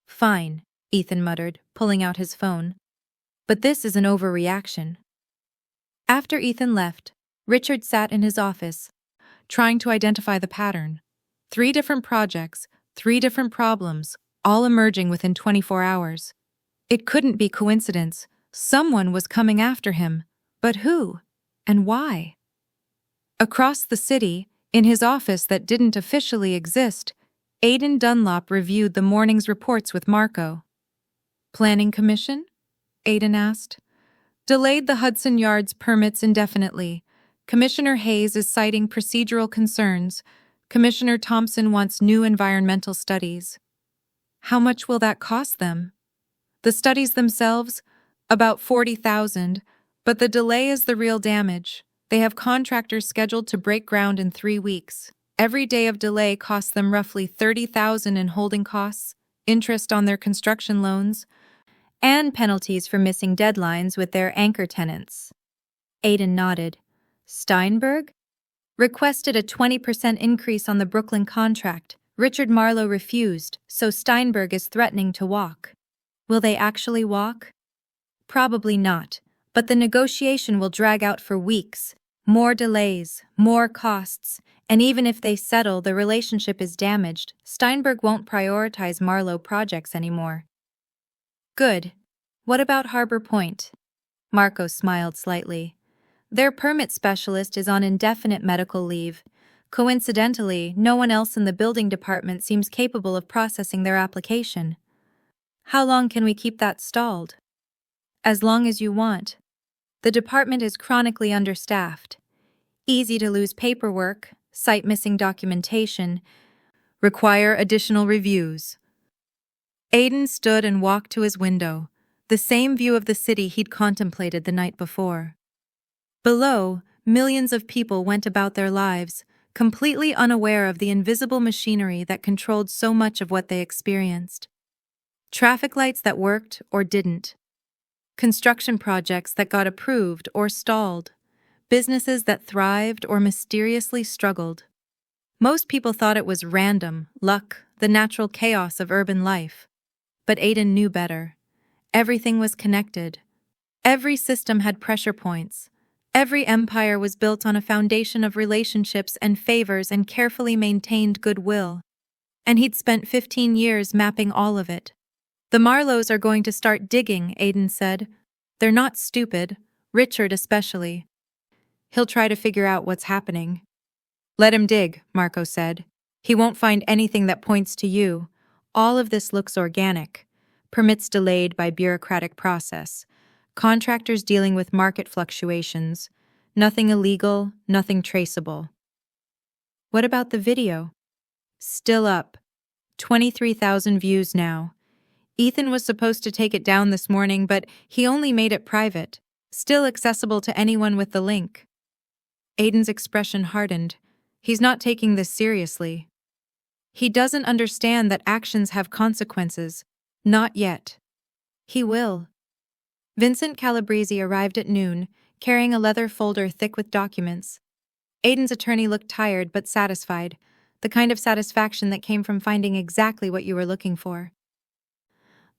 "Fine," Ethan muttered, pulling out his phone. "But this is an overreaction." After Ethan left, Richard sat in his office, trying to identify the pattern. 3 different projects, 3 different problems, all emerging within 24 hours. It couldn't be coincidence. Someone was coming after him. But who? And why? Across the city, in his office that didn't officially exist, Aidan Dunlop reviewed the morning's reports with Marco. "Planning Commission?" Aidan asked. "Delayed the Hudson Yards permits indefinitely. Commissioner Hayes is citing procedural concerns. Commissioner Thompson wants new environmental studies." "How much will that cost them?" "The studies themselves? About 40,000, but the delay is the real damage. They have contractors scheduled to break ground in 3 weeks. Every day of delay costs them roughly 30,000 in holding costs, interest on their construction loans, and penalties for missing deadlines with their anchor tenants." Aidan nodded. "Steinberg requested a 20% increase on the Brooklyn contract. Richard Marlowe refused, so Steinberg is threatening to walk." "Will they actually walk?" "Probably not, but the negotiation will drag out for weeks. More delays, more costs, and even if they settle, the relationship is damaged. Steinberg won't prioritize Marlowe projects anymore." "Good. What about Harbor Point?" Marco smiled slightly. "Their permit specialist is on indefinite medical leave. Coincidentally, no one else in the building department seems capable of processing their application." "How long can we keep that stalled?" "As long as you want. The department is chronically understaffed. Easy to lose paperwork, cite missing documentation, require additional reviews." Aidan stood and walked to his window, the same view of the city he'd contemplated the night before. Below, millions of people went about their lives, completely unaware of the invisible machinery that controlled so much of what they experienced. Traffic lights that worked or didn't. Construction projects that got approved or stalled. Businesses that thrived or mysteriously struggled. Most people thought it was random, luck, the natural chaos of urban life. But Aidan knew better. Everything was connected. Every system had pressure points. Every empire was built on a foundation of relationships and favors and carefully maintained goodwill. And he'd spent 15 years mapping all of it. "The Marlowes are going to start digging," Aidan said. "They're not stupid, Richard especially. He'll try to figure out what's happening." "Let him dig," Marco said. "He won't find anything that points to you. All of this looks organic. Permits delayed by bureaucratic process. Contractors dealing with market fluctuations. Nothing illegal, nothing traceable." "What about the video?" "Still up. 23,000 views now. Ethan was supposed to take it down this morning, but he only made it private, still accessible to anyone with the link. Aiden's expression hardened. He's not taking this seriously. He doesn't understand that actions have consequences. Not yet. He will. Vincent Calabrese arrived at noon, carrying a leather folder thick with documents. Aiden's attorney looked tired but satisfied, the kind of satisfaction that came from finding exactly what you were looking for.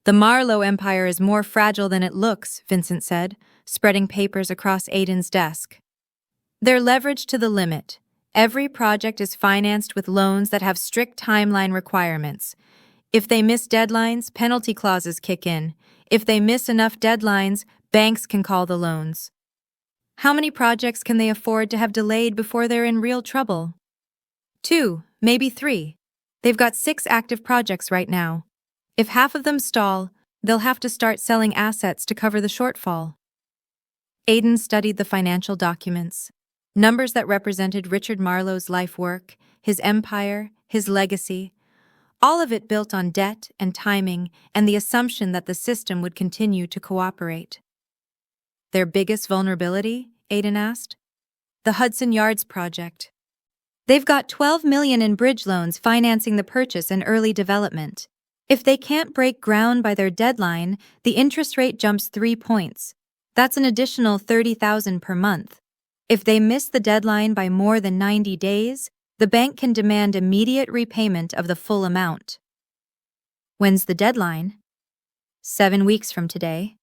The Marlowe empire is more fragile than it looks, Vincent said, spreading papers across Aiden's desk. They're leveraged to the limit. Every project is financed with loans that have strict timeline requirements. If they miss deadlines, penalty clauses kick in. If they miss enough deadlines, banks can call the loans. How many projects can they afford to have delayed before they're in real trouble? 2, maybe 3. They've got 6 active projects right now. If half of them stall, they'll have to start selling assets to cover the shortfall. Aiden studied the financial documents. Numbers that represented Richard Marlowe's life work, his empire, his legacy. All of it built on debt and timing and the assumption that the system would continue to cooperate. Their biggest vulnerability? Aiden asked. The Hudson Yards project. They've got $12 million in bridge loans financing the purchase and early development. If they can't break ground by their deadline, the interest rate jumps 3 points. That's an additional $30,000 per month. If they miss the deadline by more than 90 days, the bank can demand immediate repayment of the full amount. When's the deadline? 7 weeks from today.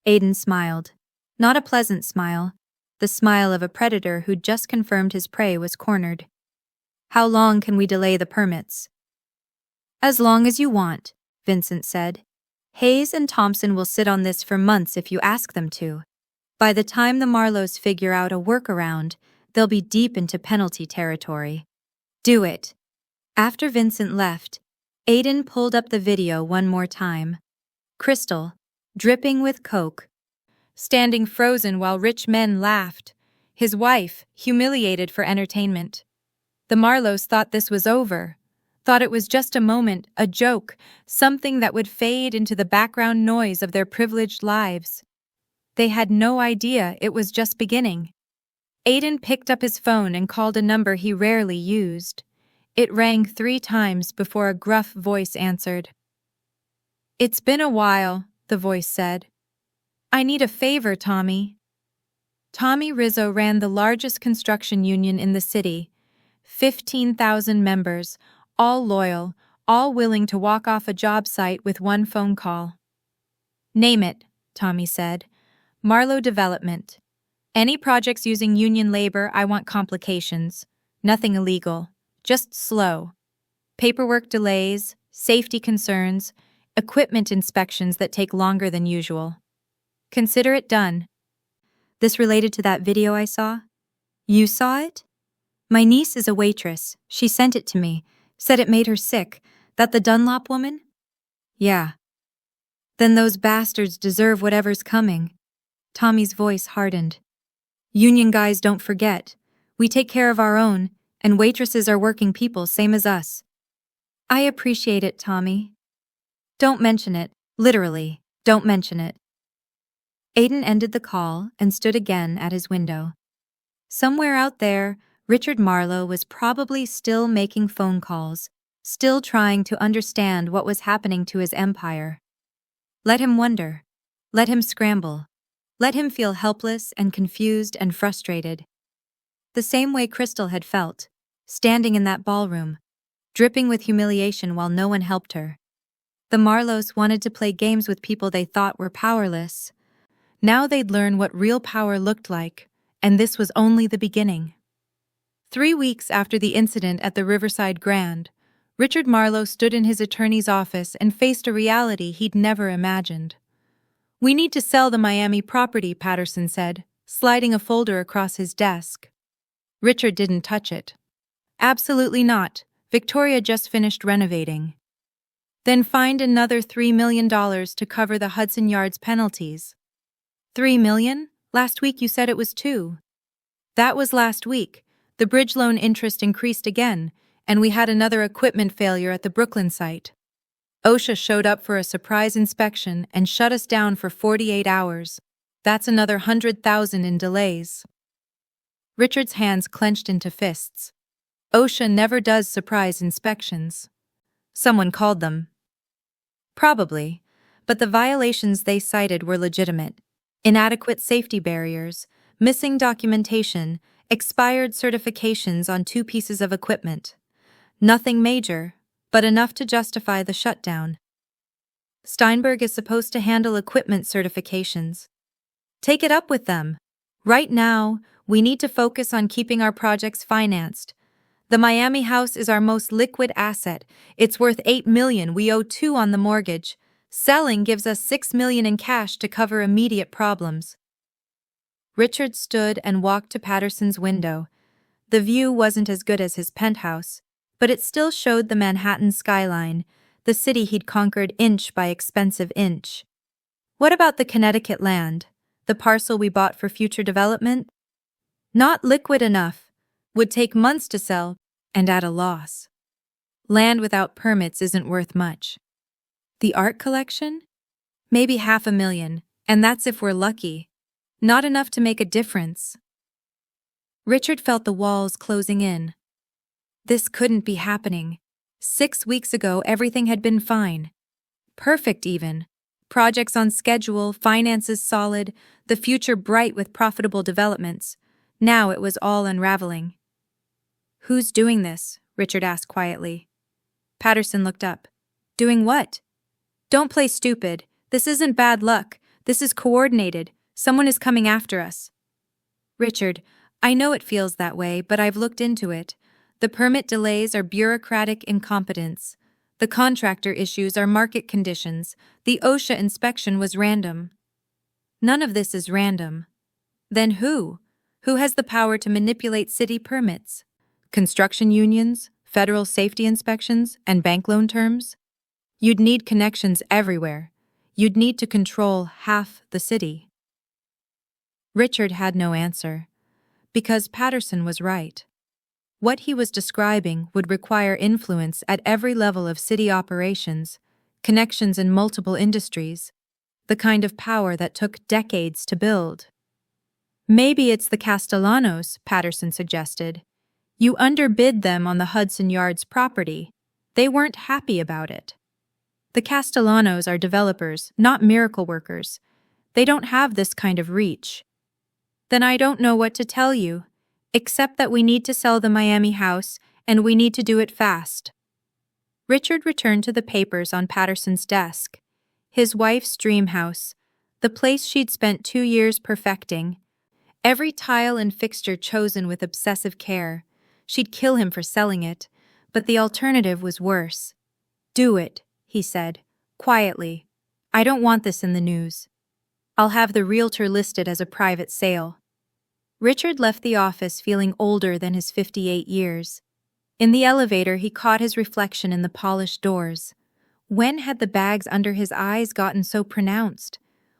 Aiden smiled. Not a pleasant smile, the smile of a predator who'd just confirmed his prey was cornered. How long can we delay the permits? As long as you want, Vincent said. Hayes and Thompson will sit on this for months if you ask them to. By the time the Marlowes figure out a workaround, they'll be deep into penalty territory. Do it. After Vincent left, Aiden pulled up the video one more time. Crystal, dripping with Coke, standing frozen while rich men laughed. His wife, humiliated for entertainment. The Marlowes thought this was over. Thought it was just a moment, a joke, something that would fade into the background noise of their privileged lives. They had no idea it was just beginning. Aiden picked up his phone and called a number he rarely used. It rang 3 times before a gruff voice answered. It's been a while, the voice said. I need a favor, Tommy. Tommy Rizzo ran the largest construction union in the city. 15,000 members, all loyal, all willing to walk off a job site with one phone call. Name it, Tommy said. Marlowe Development. Any projects using union labor, I want complications. Nothing illegal, just slow. Paperwork delays, safety concerns, equipment inspections that take longer than usual. Consider it done. This related to that video I saw? You saw it? My niece is a waitress. She sent it to me. Said it made her sick. That the Dunlop woman? Yeah. Then those bastards deserve whatever's coming. Tommy's voice hardened. Union guys don't forget. We take care of our own, and waitresses are working people same as us. I appreciate it, Tommy. Don't mention it. Literally, don't mention it. Aiden ended the call and stood again at his window. Somewhere out there, Richard Marlowe was probably still making phone calls, still trying to understand what was happening to his empire. Let him wonder. Let him scramble. Let him feel helpless and confused and frustrated. The same way Crystal had felt, standing in that ballroom, dripping with humiliation while no one helped her. The Marlowes wanted to play games with people they thought were powerless. Now they'd learn what real power looked like, and this was only the beginning. 3 weeks after the incident at the Riverside Grand, Richard Marlowe stood in his attorney's office and faced a reality he'd never imagined. We need to sell the Miami property, Patterson said, sliding a folder across his desk. Richard didn't touch it. Absolutely not. Victoria just finished renovating. Then find another $3 million to cover the Hudson Yards penalties. $3 million? Last week you said it was 2. That was last week. The bridge loan interest increased again, and we had another equipment failure at the Brooklyn site. OSHA showed up for a surprise inspection and shut us down for 48 hours. That's another 100,000 in delays. Richard's hands clenched into fists. OSHA never does surprise inspections. Someone called them. Probably, but the violations they cited were legitimate. Inadequate safety barriers, missing documentation, expired certifications on 2 pieces of equipment. Nothing major, but enough to justify the shutdown. Steinberg is supposed to handle equipment certifications. Take it up with them. Right now, we need to focus on keeping our projects financed. The Miami house is our most liquid asset. It's worth $8 million. We owe $2 million on the mortgage. Selling gives us $6 million in cash to cover immediate problems. Richard stood and walked to Patterson's window. The view wasn't as good as his penthouse, but it still showed the Manhattan skyline, the city he'd conquered inch by expensive inch. What about the Connecticut land, the parcel we bought for future development? Not liquid enough. Would take months to sell, and at a loss. Land without permits isn't worth much. The art collection? Maybe $500,000, and that's if we're lucky. Not enough to make a difference. Richard felt the walls closing in. This couldn't be happening. 6 weeks ago, everything had been fine. Perfect even. Projects on schedule, finances solid, the future bright with profitable developments. Now it was all unraveling. Who's doing this? Richard asked quietly. Patterson looked up. Doing what? Don't play stupid. This isn't bad luck. This is coordinated. Someone is coming after us. Richard, I know it feels that way, but I've looked into it. The permit delays are bureaucratic incompetence. The contractor issues are market conditions. The OSHA inspection was random. None of this is random. Then who? Who has the power to manipulate city permits? Construction unions, federal safety inspections, and bank loan terms? You'd need connections everywhere. You'd need to control half the city. Richard had no answer, because Patterson was right. What he was describing would require influence at every level of city operations, connections in multiple industries, the kind of power that took decades to build. Maybe it's the Castellanos, Patterson suggested. You underbid them on the Hudson Yards property. They weren't happy about it. The Castellanos are developers, not miracle workers. They don't have this kind of reach. Then I don't know what to tell you, except that we need to sell the Miami house, and we need to do it fast. Richard returned to the papers on Patterson's desk. His wife's dream house, the place she'd spent 2 years perfecting. Every tile and fixture chosen with obsessive care. She'd kill him for selling it, but the alternative was worse. Do it, he said, quietly. I don't want this in the news. I'll have the realtor listed as a private sale. Richard left the office feeling older than his 58 years. In the elevator, he caught his reflection in the polished doors. When had the bags under his eyes gotten so pronounced?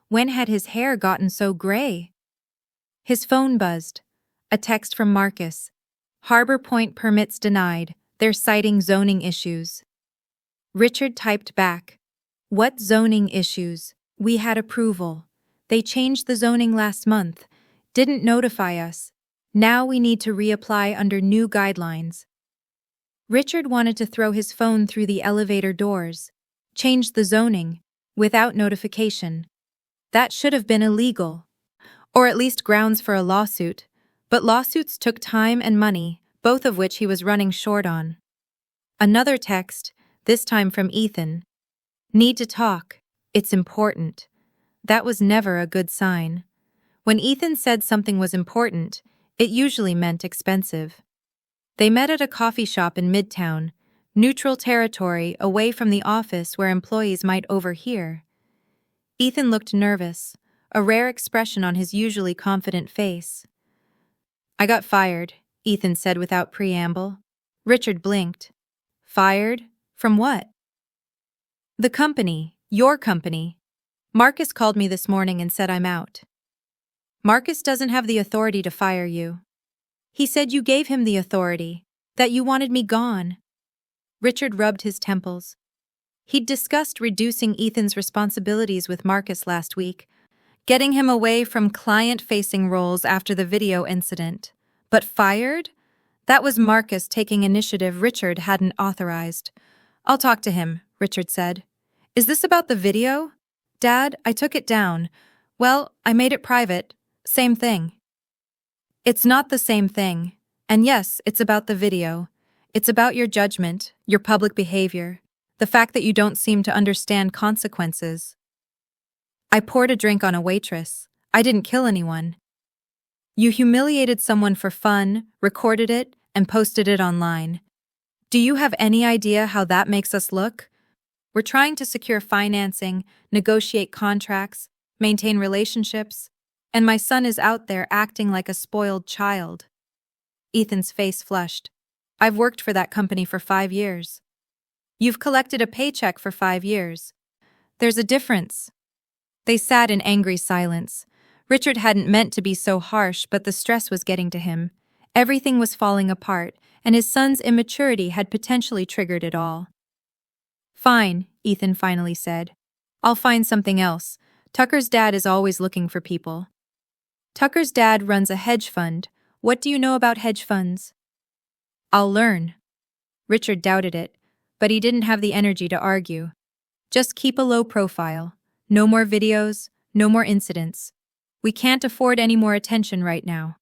When had his hair gotten so gray? His phone buzzed. A text from Marcus. Harbor Point permits denied. They're citing zoning issues. Richard typed back. What zoning issues? We had approval. They changed the zoning last month. Didn't notify us. Now we need to reapply under new guidelines. Richard wanted to throw his phone through the elevator doors. Change the zoning. Without notification. That should have been illegal. Or at least grounds for a lawsuit. But lawsuits took time and money, both of which he was running short on. Another text, this time from Ethan. Need to talk. It's important. That was never a good sign. When Ethan said something was important, it usually meant expensive. They met at a coffee shop in Midtown, neutral territory away from the office where employees might overhear. Ethan looked nervous, a rare expression on his usually confident face. I got fired, Ethan said without preamble. Richard blinked. Fired? From what? The company, your company. Marcus called me this morning and said I'm out. Marcus doesn't have the authority to fire you. He said you gave him the authority, that you wanted me gone. Richard rubbed his temples. He'd discussed reducing Ethan's responsibilities with Marcus last week, getting him away from client-facing roles after the video incident. But fired? That was Marcus taking initiative Richard hadn't authorized. "I'll talk to him," Richard said. "Is this about the video?" "Dad, I took it down." "Well, I made it private." "Same thing." "It's not the same thing. And yes, it's about the video. It's about your judgment, your public behavior, the fact that you don't seem to understand consequences." "I poured a drink on a waitress. I didn't kill anyone." "You humiliated someone for fun, recorded it, and posted it online. Do you have any idea how that makes us look? We're trying to secure financing, negotiate contracts, maintain relationships, and my son is out there acting like a spoiled child." Ethan's face flushed. "I've worked for that company for 5 years." "You've collected a paycheck for 5 years. There's a difference." They sat in angry silence. Richard hadn't meant to be so harsh, but the stress was getting to him. Everything was falling apart, and his son's immaturity had potentially triggered it all. "Fine," Ethan finally said. "I'll find something else. Tucker's dad is always looking for people." "Tucker's dad runs a hedge fund. What do you know about hedge funds?" "I'll learn." Richard doubted it, but he didn't have the energy to argue. "Just keep a low profile. No more videos, no more incidents. We can't afford any more attention right now."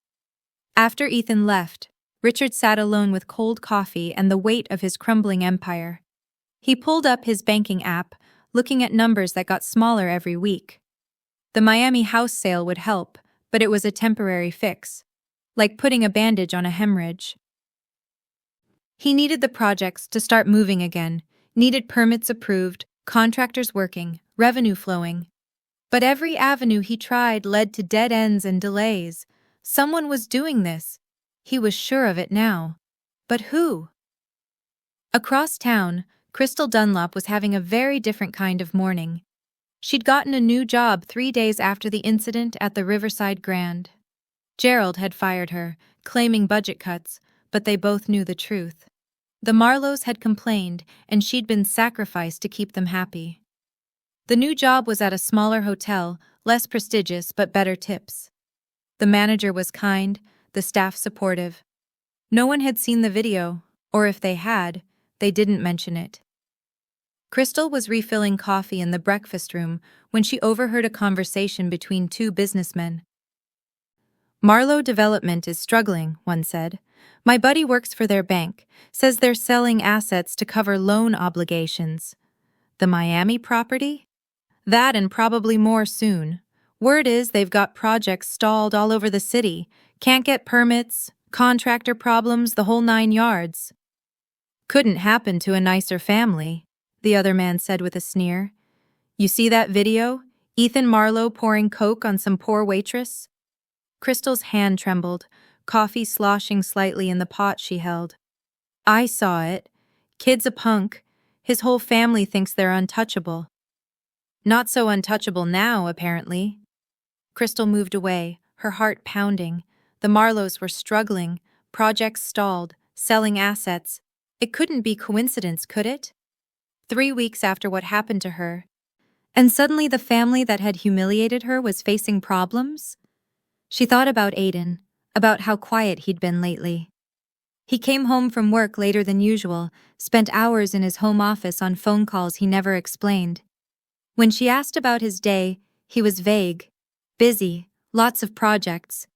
After Ethan left, Richard sat alone with cold coffee and the weight of his crumbling empire. He pulled up his banking app, looking at numbers that got smaller every week. The Miami house sale would help, but it was a temporary fix, like putting a bandage on a hemorrhage. He needed the projects to start moving again, needed permits approved, contractors working, revenue flowing. But every avenue he tried led to dead ends and delays. Someone was doing this. He was sure of it now. But who? Across town, Crystal Dunlop was having a very different kind of morning. She'd gotten a new job 3 days after the incident at the Riverside Grand. Gerald had fired her, claiming budget cuts, but they both knew the truth. The Marlows had complained, and she'd been sacrificed to keep them happy. The new job was at a smaller hotel, less prestigious but better tips. The manager was kind, the staff supportive. No one had seen the video, or if they had, they didn't mention it. Crystal was refilling coffee in the breakfast room when she overheard a conversation between 2 businessmen. "Marlowe Development is struggling," one said. "My buddy works for their bank, says they're selling assets to cover loan obligations." "The Miami property?" "That and probably more soon. Word is they've got projects stalled all over the city, can't get permits, contractor problems, the whole 9 yards." "Couldn't happen to a nicer family," the other man said with a sneer. "You see that video? Ethan Marlowe pouring Coke on some poor waitress?" Crystal's hand trembled, coffee sloshing slightly in the pot she held. "I saw it. Kid's a punk. His whole family thinks they're untouchable." "Not so untouchable now, apparently." Crystal moved away, her heart pounding. The Marlows were struggling, projects stalled, selling assets. It couldn't be coincidence, could it? 3 weeks after what happened to her. And suddenly the family that had humiliated her was facing problems? She thought about Aiden, about how quiet he'd been lately. He came home from work later than usual, spent hours in his home office on phone calls he never explained. When she asked about his day, he was vague. Busy, lots of projects.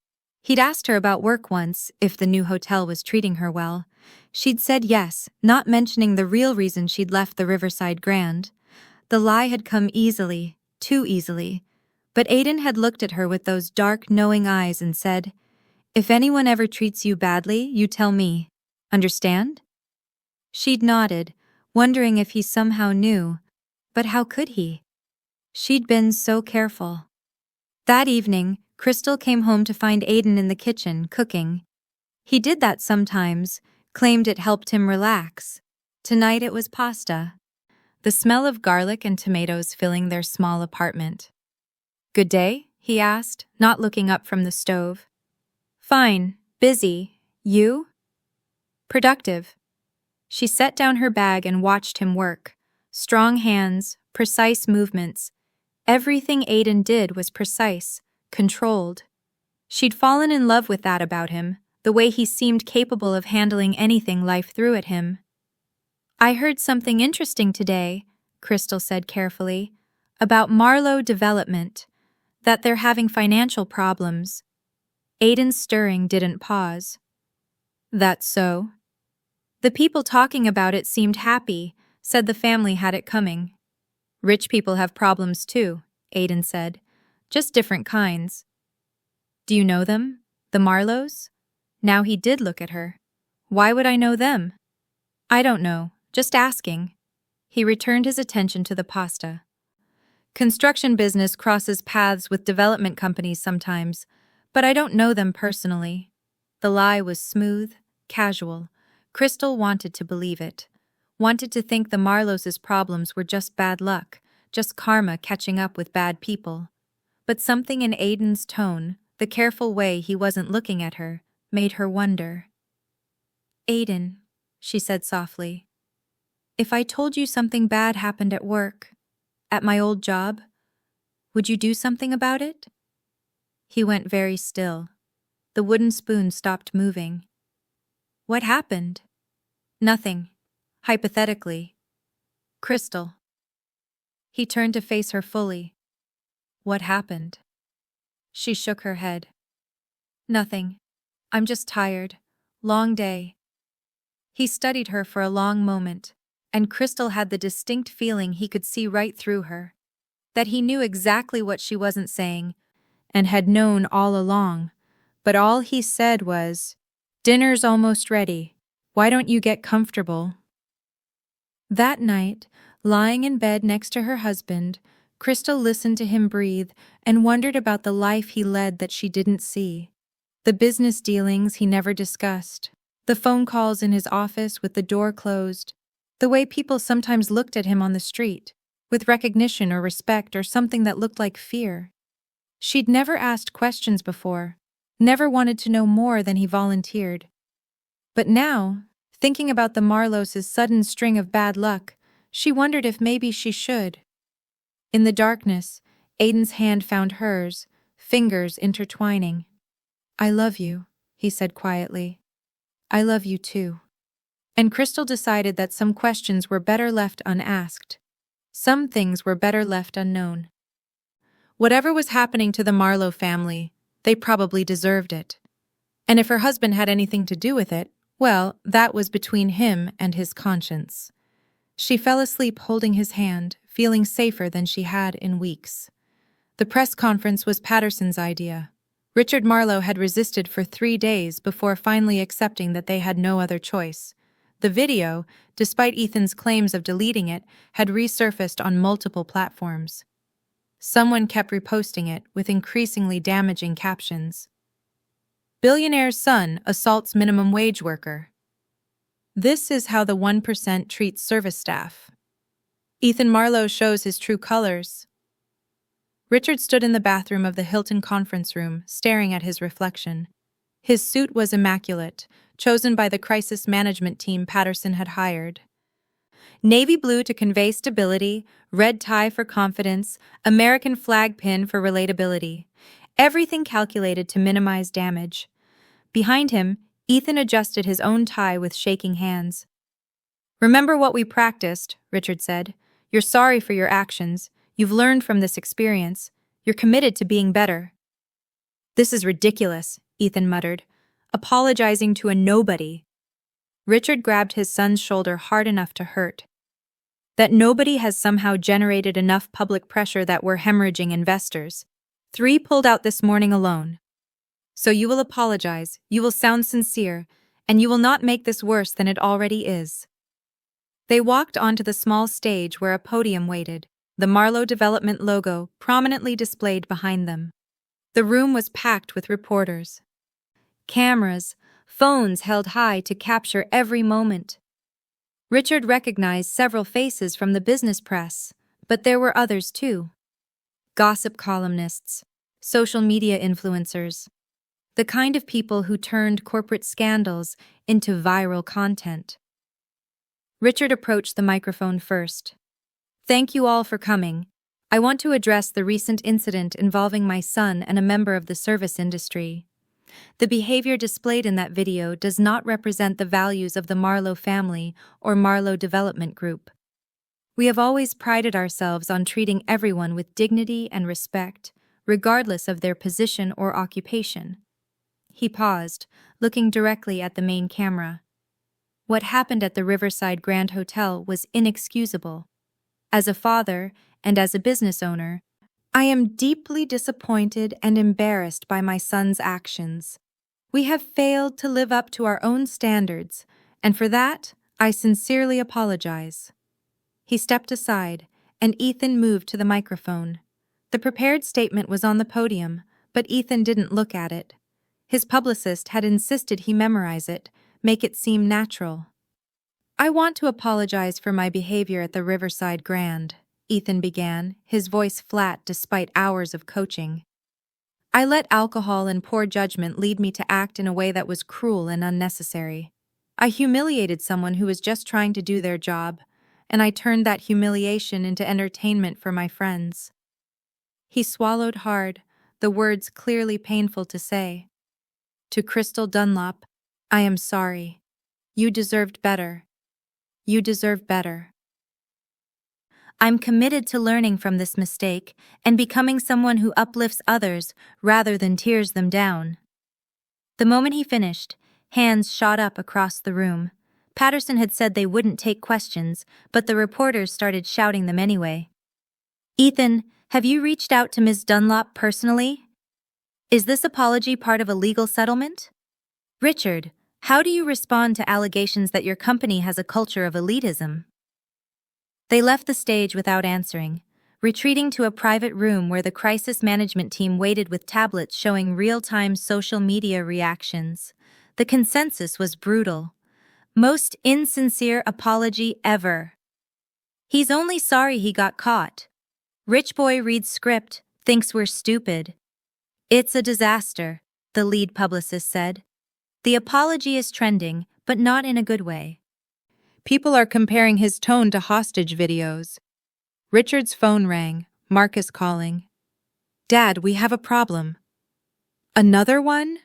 He'd asked her about work once, if the new hotel was treating her well. She'd said yes, not mentioning the real reason she'd left the Riverside Grand. The lie had come easily, too easily. But Aiden had looked at her with those dark, knowing eyes and said, "If anyone ever treats you badly, you tell me. Understand?" She'd nodded, wondering if he somehow knew. But how could he? She'd been so careful. That evening, Crystal came home to find Aiden in the kitchen, cooking. He did that sometimes, claimed it helped him relax. Tonight it was pasta. The smell of garlic and tomatoes filling their small apartment. "Good day?" he asked, not looking up from the stove. "Fine. Busy. You?" "Productive." She set down her bag and watched him work. Strong hands, precise movements. Everything Aiden did was precise, controlled. She'd fallen in love with that about him, the way he seemed capable of handling anything life threw at him. "I heard something interesting today," Crystal said carefully, "about Marlowe Development, that they're having financial problems." Aiden's stirring didn't pause. "That's so?" "The people talking about it seemed happy, said the family had it coming." "Rich people have problems too," Aiden said. "Just different kinds." "Do you know them? The Marlowes?" Now he did look at her. "Why would I know them?" "I don't know, just asking." He returned his attention to the pasta. "Construction business crosses paths with development companies sometimes, but I don't know them personally." The lie was smooth, casual. Crystal wanted to believe it. Wanted to think the Marlowes' problems were just bad luck, just karma catching up with bad people. But something in Aiden's tone, the careful way he wasn't looking at her, made her wonder. "Aiden," she said softly, "if I told you something bad happened at work, at my old job, would you do something about it?" He went very still. The wooden spoon stopped moving. "What happened?" "Nothing. Hypothetically." "Crystal." He turned to face her fully. "What happened?" She shook her head. "Nothing. I'm just tired. Long day." He studied her for a long moment, and Crystal had the distinct feeling he could see right through her. That he knew exactly what she wasn't saying, and had known all along. But all he said was, "Dinner's almost ready. Why don't you get comfortable?" That night, lying in bed next to her husband, Crystal listened to him breathe and wondered about the life he led that she didn't see. The business dealings he never discussed. The phone calls in his office with the door closed. The way people sometimes looked at him on the street, with recognition or respect or something that looked like fear. She'd never asked questions before, never wanted to know more than he volunteered. But now, thinking about the Marlowes' sudden string of bad luck, she wondered if maybe she should. In the darkness, Aiden's hand found hers, fingers intertwining. "I love you," he said quietly. "I love you too." And Crystal decided that some questions were better left unasked. Some things were better left unknown. Whatever was happening to the Marlowe family, they probably deserved it. And if her husband had anything to do with it, well, that was between him and his conscience. She fell asleep holding his hand, feeling safer than she had in weeks. The press conference was Patterson's idea. Richard Marlowe had resisted for 3 days before finally accepting that they had no other choice. The video, despite Ethan's claims of deleting it, had resurfaced on multiple platforms. Someone kept reposting it with increasingly damaging captions. "Billionaire's son assaults minimum wage worker." "This is how the 1% treats service staff." "Ethan Marlowe shows his true colors." Richard stood in the bathroom of the Hilton conference room, staring at his reflection. His suit was immaculate, chosen by the crisis management team Patterson had hired. Navy blue to convey stability, red tie for confidence, American flag pin for relatability. Everything calculated to minimize damage. Behind him, Ethan adjusted his own tie with shaking hands. "Remember what we practiced," Richard said. "You're sorry for your actions. You've learned from this experience. You're committed to being better." "This is ridiculous," Ethan muttered. "Apologizing to a nobody." Richard grabbed his son's shoulder hard enough to hurt. "That nobody has somehow generated enough public pressure that we're hemorrhaging investors. 3 pulled out this morning alone. So you will apologize, you will sound sincere, and you will not make this worse than it already is." They walked onto the small stage where a podium waited, the Marlowe Development logo prominently displayed behind them. The room was packed with reporters. Cameras, phones held high to capture every moment. Richard recognized several faces from the business press, but there were others too. Gossip columnists, social media influencers, the kind of people who turned corporate scandals into viral content. Richard approached the microphone first. Thank you all for coming. I want to address the recent incident involving my son and a member of the service industry. The behavior displayed in that video does not represent the values of the Marlowe family or Marlowe Development Group. We have always prided ourselves on treating everyone with dignity and respect, regardless of their position or occupation. He paused, looking directly at the main camera. What happened at the Riverside Grand Hotel was inexcusable. As a father and as a business owner, I am deeply disappointed and embarrassed by my son's actions. We have failed to live up to our own standards, and for that, I sincerely apologize. He stepped aside, and Ethan moved to the microphone. The prepared statement was on the podium, but Ethan didn't look at it. His publicist had insisted he memorize it, make it seem natural. I want to apologize for my behavior at the Riverside Grand, Ethan began, his voice flat despite hours of coaching. I let alcohol and poor judgment lead me to act in a way that was cruel and unnecessary. I humiliated someone who was just trying to do their job, and I turned that humiliation into entertainment for my friends. He swallowed hard, the words clearly painful to say. To Crystal Dunlop, I am sorry. You deserved better. You deserve better. I'm committed to learning from this mistake and becoming someone who uplifts others rather than tears them down. The moment he finished, hands shot up across the room. Patterson had said they wouldn't take questions, but the reporters started shouting them anyway. Ethan, have you reached out to Ms. Dunlop personally? Is this apology part of a legal settlement? Richard, how do you respond to allegations that your company has a culture of elitism? They left the stage without answering, retreating to a private room where the crisis management team waited with tablets showing real-time social media reactions. The consensus was brutal. Most insincere apology ever. He's only sorry he got caught. Rich boy reads script, thinks we're stupid. It's a disaster, the lead publicist said. The apology is trending, but not in a good way. People are comparing his tone to hostage videos. Richard's phone rang, Marcus calling. Dad, we have a problem. Another one?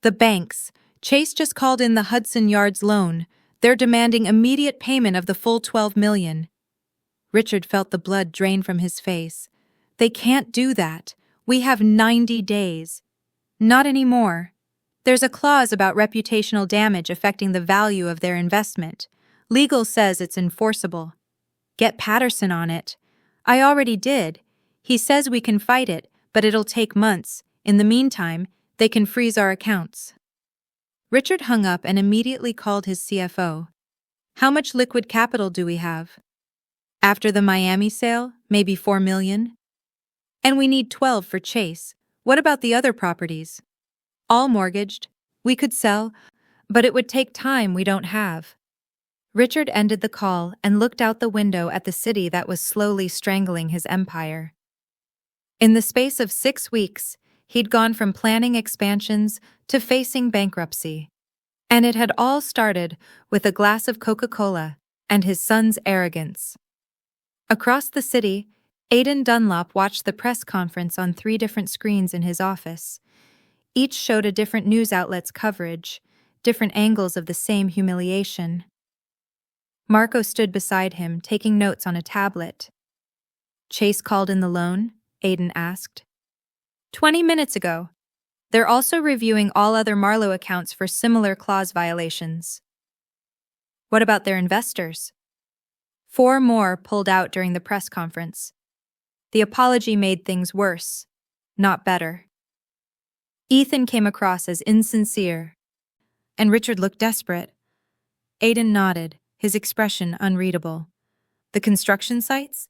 The banks. Chase just called in the Hudson Yards loan. They're demanding immediate payment of the full $12 million. Richard felt the blood drain from his face. They can't do that. We have 90 days. Not anymore. There's a clause about reputational damage affecting the value of their investment. Legal says it's enforceable. Get Patterson on it. I already did. He says we can fight it, but it'll take months. In the meantime, they can freeze our accounts. Richard hung up and immediately called his CFO. How much liquid capital do we have? After the Miami sale, maybe $4 million? And we need 12 for Chase. What about the other properties? All mortgaged. We could sell, but it would take time we don't have. Richard ended the call and looked out the window at the city that was slowly strangling his empire. In the space of 6 weeks, he'd gone from planning expansions to facing bankruptcy. And it had all started with a glass of Coca-Cola and his son's arrogance. Across the city, Aidan Dunlop watched the press conference on 3 different screens in his office. Each showed a different news outlet's coverage, different angles of the same humiliation. Marco stood beside him, taking notes on a tablet. Chase called in the loan? Aidan asked. 20 minutes ago. They're also reviewing all other Marlowe accounts for similar clause violations. What about their investors? 4 more pulled out during the press conference. The apology made things worse, not better. Ethan came across as insincere, and Richard looked desperate. Aidan nodded, his expression unreadable. The construction sites?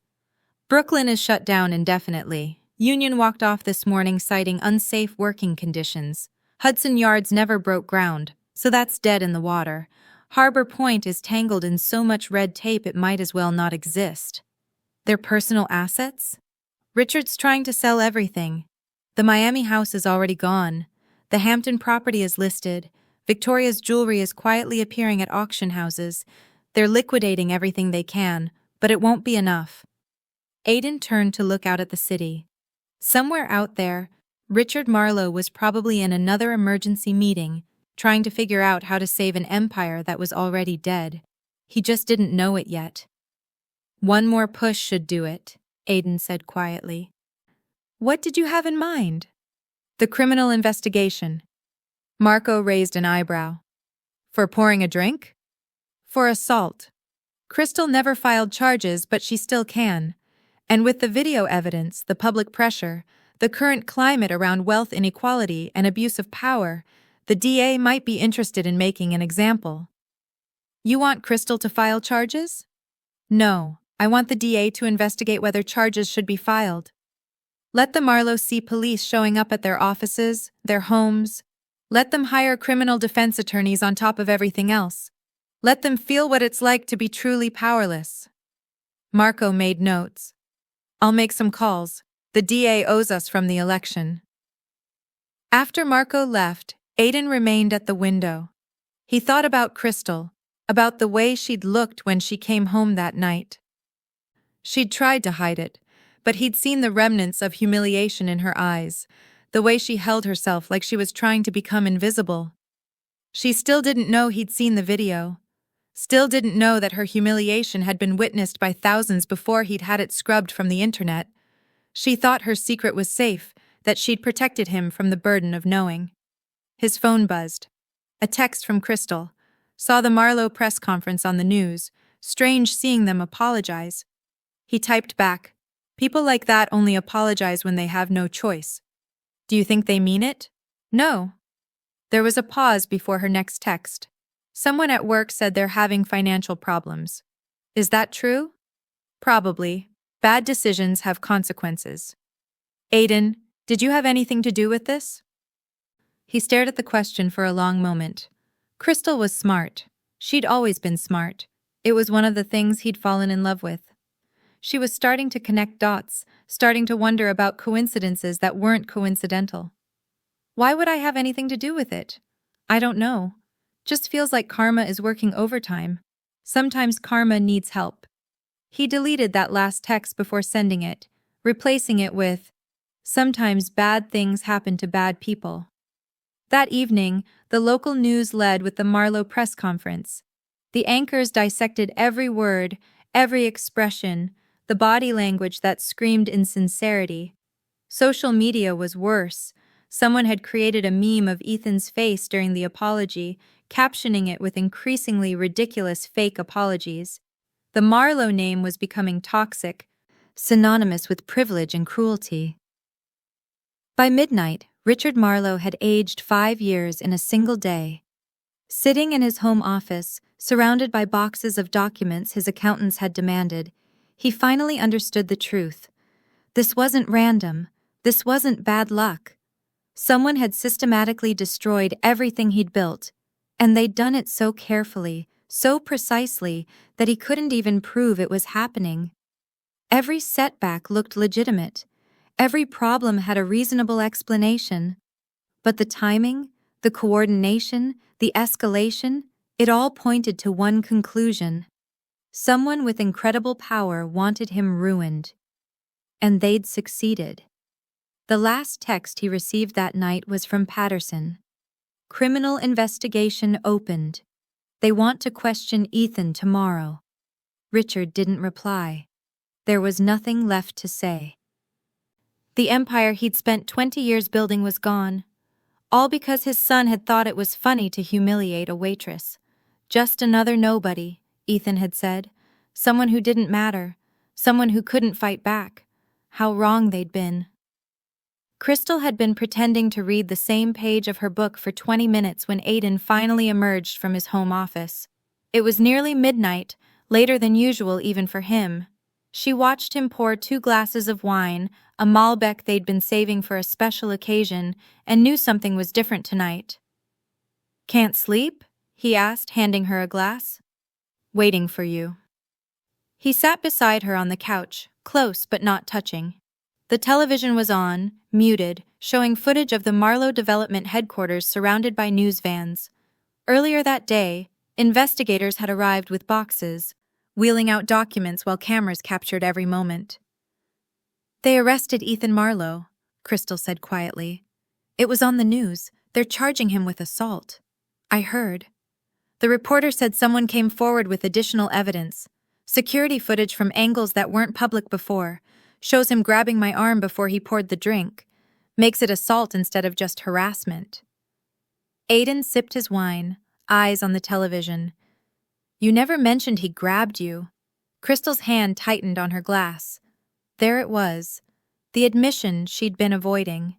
Brooklyn is shut down indefinitely. Union walked off this morning citing unsafe working conditions. Hudson Yards never broke ground, so that's dead in the water. Harbor Point is tangled in so much red tape it might as well not exist. Their personal assets? Richard's trying to sell everything. The Miami house is already gone. The Hampton property is listed. Victoria's jewelry is quietly appearing at auction houses. They're liquidating everything they can, But it won't be enough. Aiden turned to look out at the city. Somewhere out there, Richard Marlowe was probably in another emergency meeting, trying to figure out how to save an empire that was already dead. He just didn't know it yet. One more push should do it, Aiden said quietly. What did you have in mind? The criminal investigation. Marco raised an eyebrow. For pouring a drink? For assault. Crystal never filed charges, but she still can. And with the video evidence, the public pressure, the current climate around wealth inequality and abuse of power, the DA might be interested in making an example. You want Crystal to file charges? No, I want the DA to investigate whether charges should be filed. Let the Marlowe see police showing up at their offices, their homes. Let them hire criminal defense attorneys on top of everything else. Let them feel what it's like to be truly powerless. Marco made notes. I'll make some calls. The DA owes us from the election. After Marco left, Aiden remained at the window. He thought about Crystal, about the way she'd looked when she came home that night. She'd tried to hide it, but he'd seen the remnants of humiliation in her eyes, the way she held herself like she was trying to become invisible. She still didn't know he'd seen the video. Still didn't know that her humiliation had been witnessed by thousands before he'd had it scrubbed from the internet. She thought her secret was safe, that she'd protected him from the burden of knowing. His phone buzzed. A text from Crystal. Saw the Marlowe press conference on the news. Strange seeing them apologize. He typed back, people like that only apologize when they have no choice. Do you think they mean it? No. There was a pause before her next text. Someone at work said they're having financial problems. Is that true? Probably. Bad decisions have consequences. Aiden, did you have anything to do with this? He stared at the question for a long moment. Crystal was smart. She'd always been smart. It was one of the things he'd fallen in love with. She was starting to connect dots, starting to wonder about coincidences that weren't coincidental. Why would I have anything to do with it? I don't know. Just feels like karma is working overtime. Sometimes karma needs help. He deleted that last text before sending it, replacing it with, sometimes bad things happen to bad people. That evening, the local news led with the Marlowe press conference. The anchors dissected every word, every expression, the body language that screamed insincerity. Social media was worse. Someone had created a meme of Ethan's face during the apology, captioning it with increasingly ridiculous fake apologies. The Marlowe name was becoming toxic, synonymous with privilege and cruelty. By midnight, Richard Marlowe had aged 5 years in a single day. Sitting in his home office, surrounded by boxes of documents his accountants had demanded, he finally understood the truth. This wasn't random. This wasn't bad luck. Someone had systematically destroyed everything he'd built, and they'd done it so carefully, so precisely, that he couldn't even prove it was happening. Every setback looked legitimate. Every problem had a reasonable explanation. But the timing, the coordination, the escalation, it all pointed to one conclusion. Someone with incredible power wanted him ruined. And they'd succeeded. The last text he received that night was from Patterson. Criminal investigation opened. They want to question Ethan tomorrow. Richard didn't reply. There was nothing left to say. The empire he'd spent 20 years building was gone. All because his son had thought it was funny to humiliate a waitress. Just another nobody, Ethan had said. Someone who didn't matter. Someone who couldn't fight back. How wrong they'd been. Crystal had been pretending to read the same page of her book for 20 minutes when Aiden finally emerged from his home office. It was nearly midnight, later than usual even for him. She watched him pour 2 glasses of wine, a Malbec they'd been saving for a special occasion, and knew something was different tonight. "Can't sleep?" he asked, handing her a glass. "Waiting for you." He sat beside her on the couch, close but not touching. The television was on, muted, showing footage of the Marlowe Development headquarters surrounded by news vans. Earlier that day, investigators had arrived with boxes. wheeling out documents while cameras captured every moment. "They arrested Ethan Marlowe," Crystal said quietly. "It was on the news. They're charging him with assault." "I heard." The reporter said someone came forward with additional evidence. Security footage from angles that weren't public before. Shows him grabbing my arm before he poured the drink. Makes it assault instead of just harassment. Aiden sipped his wine, eyes on the television. "You never mentioned he grabbed you." Crystal's hand tightened on her glass. There it was. The admission she'd been avoiding.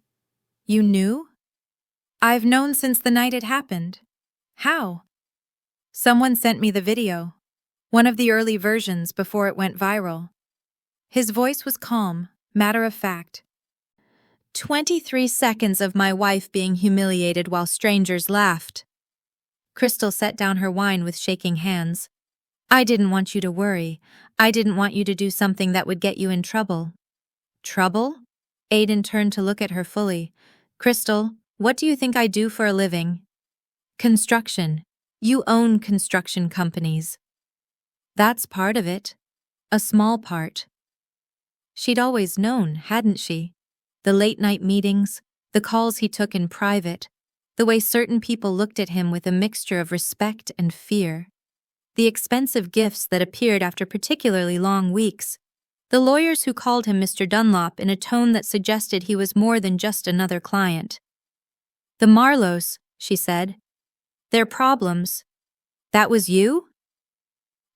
"You knew?" "I've known since the night it happened." "How?" "Someone sent me the video. One of the early versions before it went viral." His voice was calm, matter of fact. 23 seconds of my wife being humiliated while strangers laughed." Crystal set down her wine with shaking hands. "I didn't want you to worry. I didn't want you to do something that would get you in trouble." "Trouble?" Aiden turned to look at her fully. "Crystal, what do you think I do for a living?" "Construction. You own construction companies." "That's part of it. A small part." She'd always known, hadn't she? The late-night meetings, the calls he took in private, the way certain people looked at him with a mixture of respect and fear. The expensive gifts that appeared after particularly long weeks. The lawyers who called him Mr. Dunlop in a tone that suggested he was more than just another client. "The Marlows," she said. "Their problems. That was you?"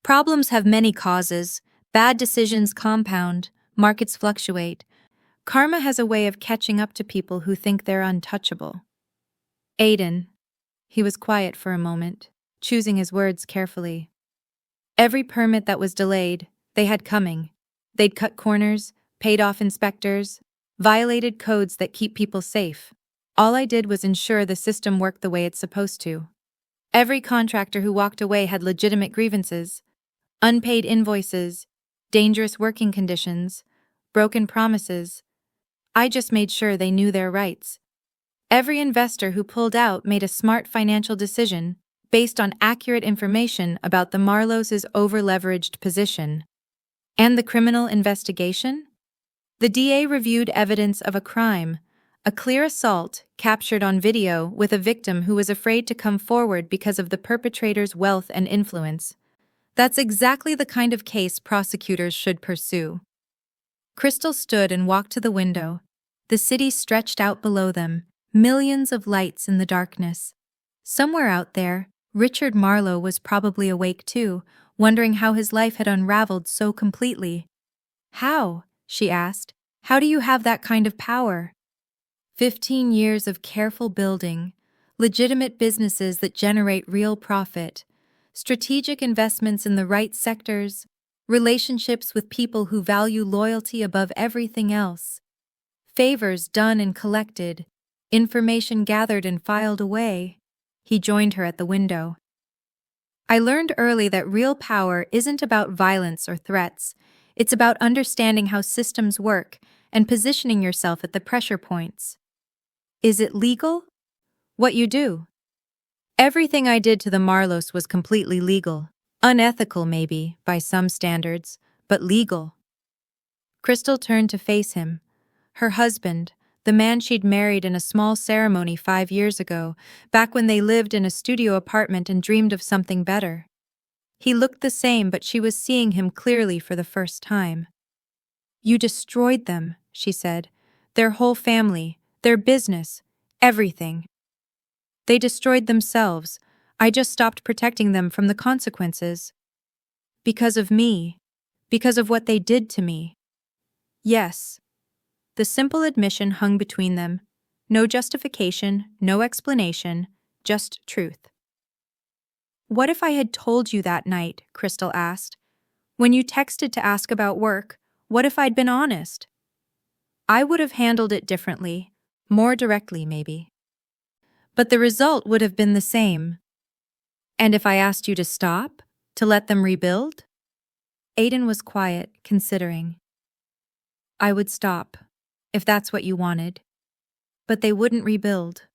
"Problems have many causes. Bad decisions compound. Markets fluctuate. Karma has a way of catching up to people who think they're untouchable." "Aiden." He was quiet for a moment, choosing his words carefully. "Every permit that was delayed, they had coming. They'd cut corners, paid off inspectors, violated codes that keep people safe. All I did was ensure the system worked the way it's supposed to. Every contractor who walked away had legitimate grievances, unpaid invoices, dangerous working conditions, broken promises. I just made sure they knew their rights. Every investor who pulled out made a smart financial decision based on accurate information about the Marlows' over-leveraged position." "And the criminal investigation?" "The DA reviewed evidence of a crime, a clear assault captured on video with a victim who was afraid to come forward because of the perpetrator's wealth and influence. That's exactly the kind of case prosecutors should pursue." Crystal stood and walked to the window. The city stretched out below them, millions of lights in the darkness. Somewhere out there, Richard Marlowe was probably awake too, wondering how his life had unraveled so completely. "How?" she asked. "How do you have that kind of power?" 15 years of careful building, legitimate businesses that generate real profit, strategic investments in the right sectors, relationships with people who value loyalty above everything else, favors done and collected, information gathered and filed away. He joined her at the window. "I learned early that real power isn't about violence or threats. It's about understanding how systems work and positioning yourself at the pressure points." "Is it legal?" "What you do?" "Everything I did to the Marlows was completely legal. Unethical, maybe, by some standards, but legal." Crystal turned to face him. Her husband, the man she'd married in a small ceremony 5 years ago, back when they lived in a studio apartment and dreamed of something better. He looked the same, but she was seeing him clearly for the first time. "You destroyed them," she said. "Their whole family, their business, everything." "They destroyed themselves. I just stopped protecting them from the consequences." "Because of me. Because of what they did to me." "Yes." The simple admission hung between them. No justification, no explanation, just truth. "What if I had told you that night?" Crystal asked. "When you texted to ask about work, what if I'd been honest?" "I would have handled it differently, more directly maybe. But the result would have been the same." "And if I asked you to stop? To let them rebuild?" Aiden was quiet, considering. "I would stop, if that's what you wanted. But they wouldn't rebuild.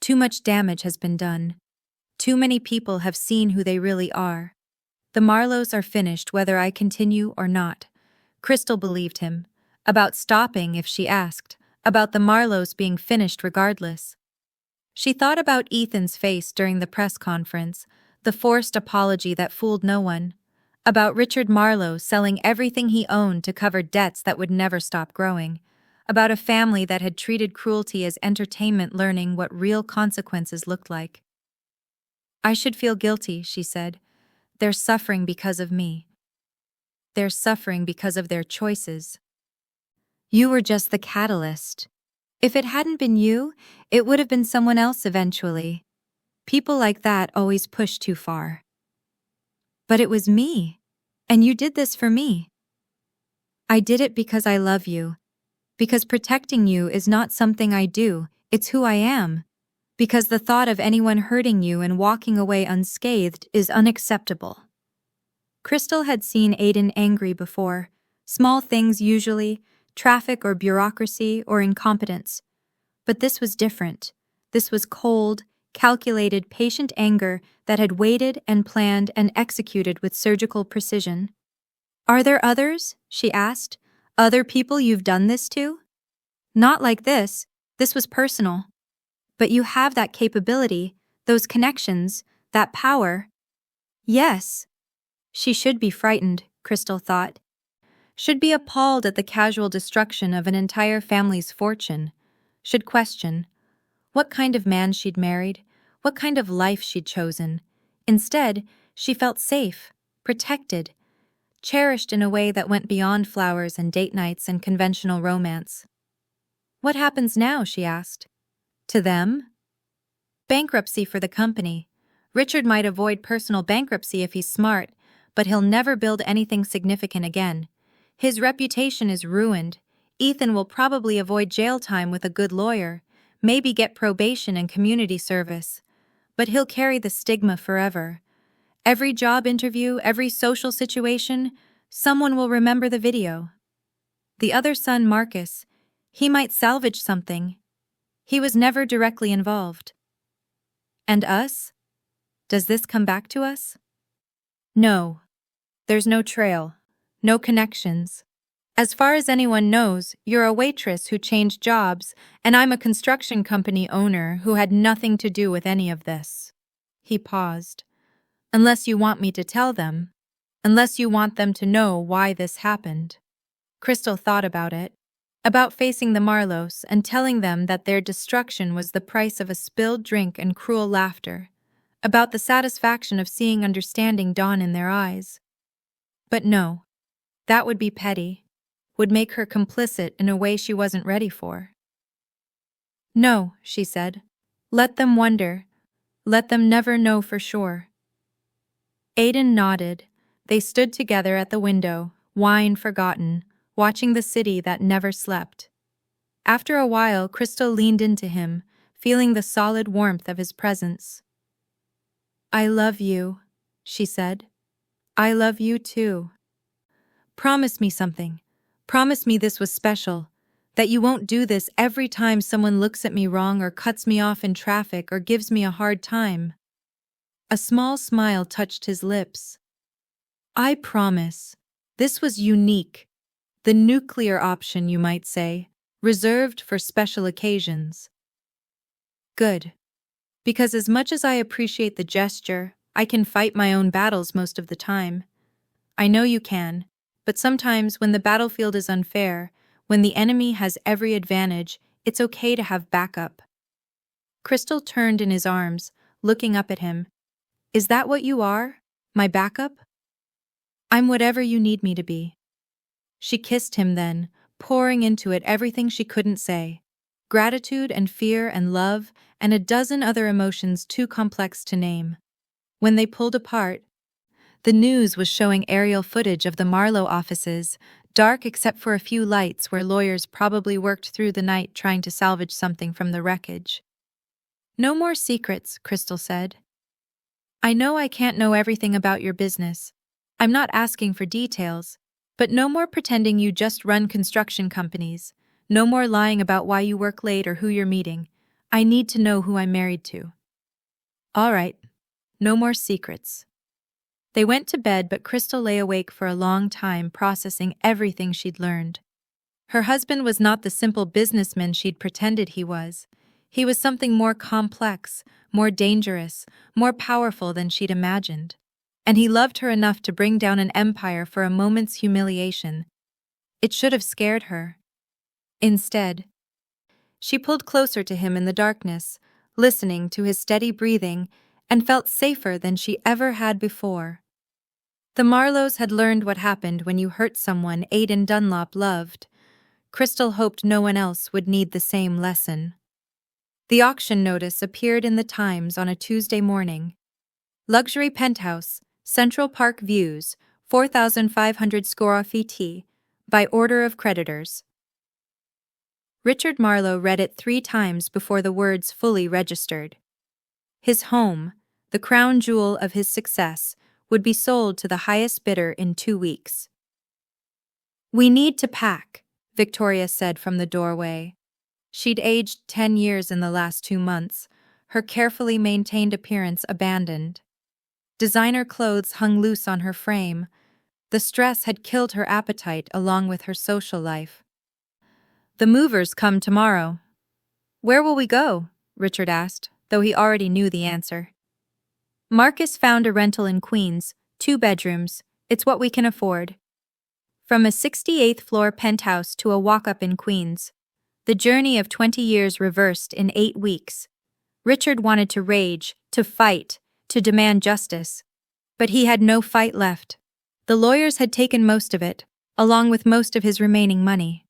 Too much damage has been done. Too many people have seen who they really are. The Marlows are finished whether I continue or not. Crystal believed him. About stopping if she asked. About the Marlows being finished regardless. She thought about Ethan's face during the press conference, the forced apology that fooled no one. About Richard Marlowe selling everything he owned to cover debts that would never stop growing. About a family that had treated cruelty as entertainment, learning what real consequences looked like. I should feel guilty, she said. They're suffering because of me. They're suffering because of their choices. You were just the catalyst. If it hadn't been you, it would have been someone else eventually. People like that always push too far. But it was me. And you did this for me. I did it because I love you. Because protecting you is not something I do, it's who I am. Because the thought of anyone hurting you and walking away unscathed is unacceptable. Crystal had seen Aiden angry before. Small things usually, traffic or bureaucracy or incompetence. But this was different. This was cold, calculated, patient anger that had waited and planned and executed with surgical precision. Are there others? She asked. Other people you've done this to? Not like this. This was personal. But you have that capability, those connections, that power. Yes. She should be frightened, Crystal thought. Should be appalled at the casual destruction of an entire family's fortune. Should question what kind of man she'd married, what kind of life she'd chosen. Instead, she felt safe, protected, cherished in a way that went beyond flowers and date nights and conventional romance. What happens now, she asked. To them? Bankruptcy for the company. Richard might avoid personal bankruptcy if he's smart, but he'll never build anything significant again. His reputation is ruined. Ethan will probably avoid jail time with a good lawyer, maybe get probation and community service. But he'll carry the stigma forever. Every job interview, every social situation, someone will remember the video. The other son, Marcus, he might salvage something. He was never directly involved. And us? Does this come back to us? No. There's no trail. No connections. As far as anyone knows, you're a waitress who changed jobs, and I'm a construction company owner who had nothing to do with any of this. He paused. Unless you want me to tell them. Unless you want them to know why this happened. Crystal thought about it. About facing the Marlows and telling them that their destruction was the price of a spilled drink and cruel laughter. About the satisfaction of seeing understanding dawn in their eyes. But no, that would be petty. Would make her complicit in a way she wasn't ready for. No, she said. Let them wonder. Let them never know for sure. Aiden nodded. They stood together at the window, wine forgotten, watching the city that never slept. After a while, Crystal leaned into him, feeling the solid warmth of his presence. I love you, she said. I love you too. Promise me something. Promise me this was special, that you won't do this every time someone looks at me wrong or cuts me off in traffic or gives me a hard time. A small smile touched his lips. I promise. This was unique. The nuclear option, you might say, reserved for special occasions. Good. Because as much as I appreciate the gesture, I can fight my own battles most of the time. I know you can. But sometimes when the battlefield is unfair, when the enemy has every advantage, it's okay to have backup. Crystal turned in his arms, looking up at him. Is that what you are? My backup? I'm whatever you need me to be. She kissed him then, pouring into it everything she couldn't say. Gratitude and fear and love and a dozen other emotions too complex to name. When they pulled apart, the news was showing aerial footage of the Marlowe offices, dark except for a few lights where lawyers probably worked through the night trying to salvage something from the wreckage. No more secrets, Crystal said. I know I can't know everything about your business. I'm not asking for details, but no more pretending you just run construction companies. No more lying about why you work late or who you're meeting. I need to know who I'm married to. All right. No more secrets. They went to bed, but Crystal lay awake for a long time, processing everything she'd learned. Her husband was not the simple businessman she'd pretended he was. He was something more complex, more dangerous, more powerful than she'd imagined. And he loved her enough to bring down an empire for a moment's humiliation. It should have scared her. Instead, she pulled closer to him in the darkness, listening to his steady breathing, and felt safer than she ever had before. The Marlowes had learned what happened when you hurt someone Aidan Dunlop loved. Crystal hoped no one else would need the same lesson. The auction notice appeared in the Times on a Tuesday morning. Luxury penthouse, Central Park views, 4,500 square feet, by order of creditors. Richard Marlowe read it 3 times before the words fully registered. His home, the crown jewel of his success, would be sold to the highest bidder in 2 weeks. "We need to pack," Victoria said from the doorway. She'd aged 10 years in the last 2 months, her carefully maintained appearance abandoned. Designer clothes hung loose on her frame. The stress had killed her appetite along with her social life. "The movers come tomorrow." "Where will we go?" Richard asked, though he already knew the answer. "Marcus found a rental in Queens, 2 bedrooms. It's what we can afford." From a 68th floor penthouse to a walk-up in Queens, the journey of 20 years reversed in 8 weeks. Richard wanted to rage, to fight, to demand justice. But he had no fight left. The lawyers had taken most of it, along with most of his remaining money.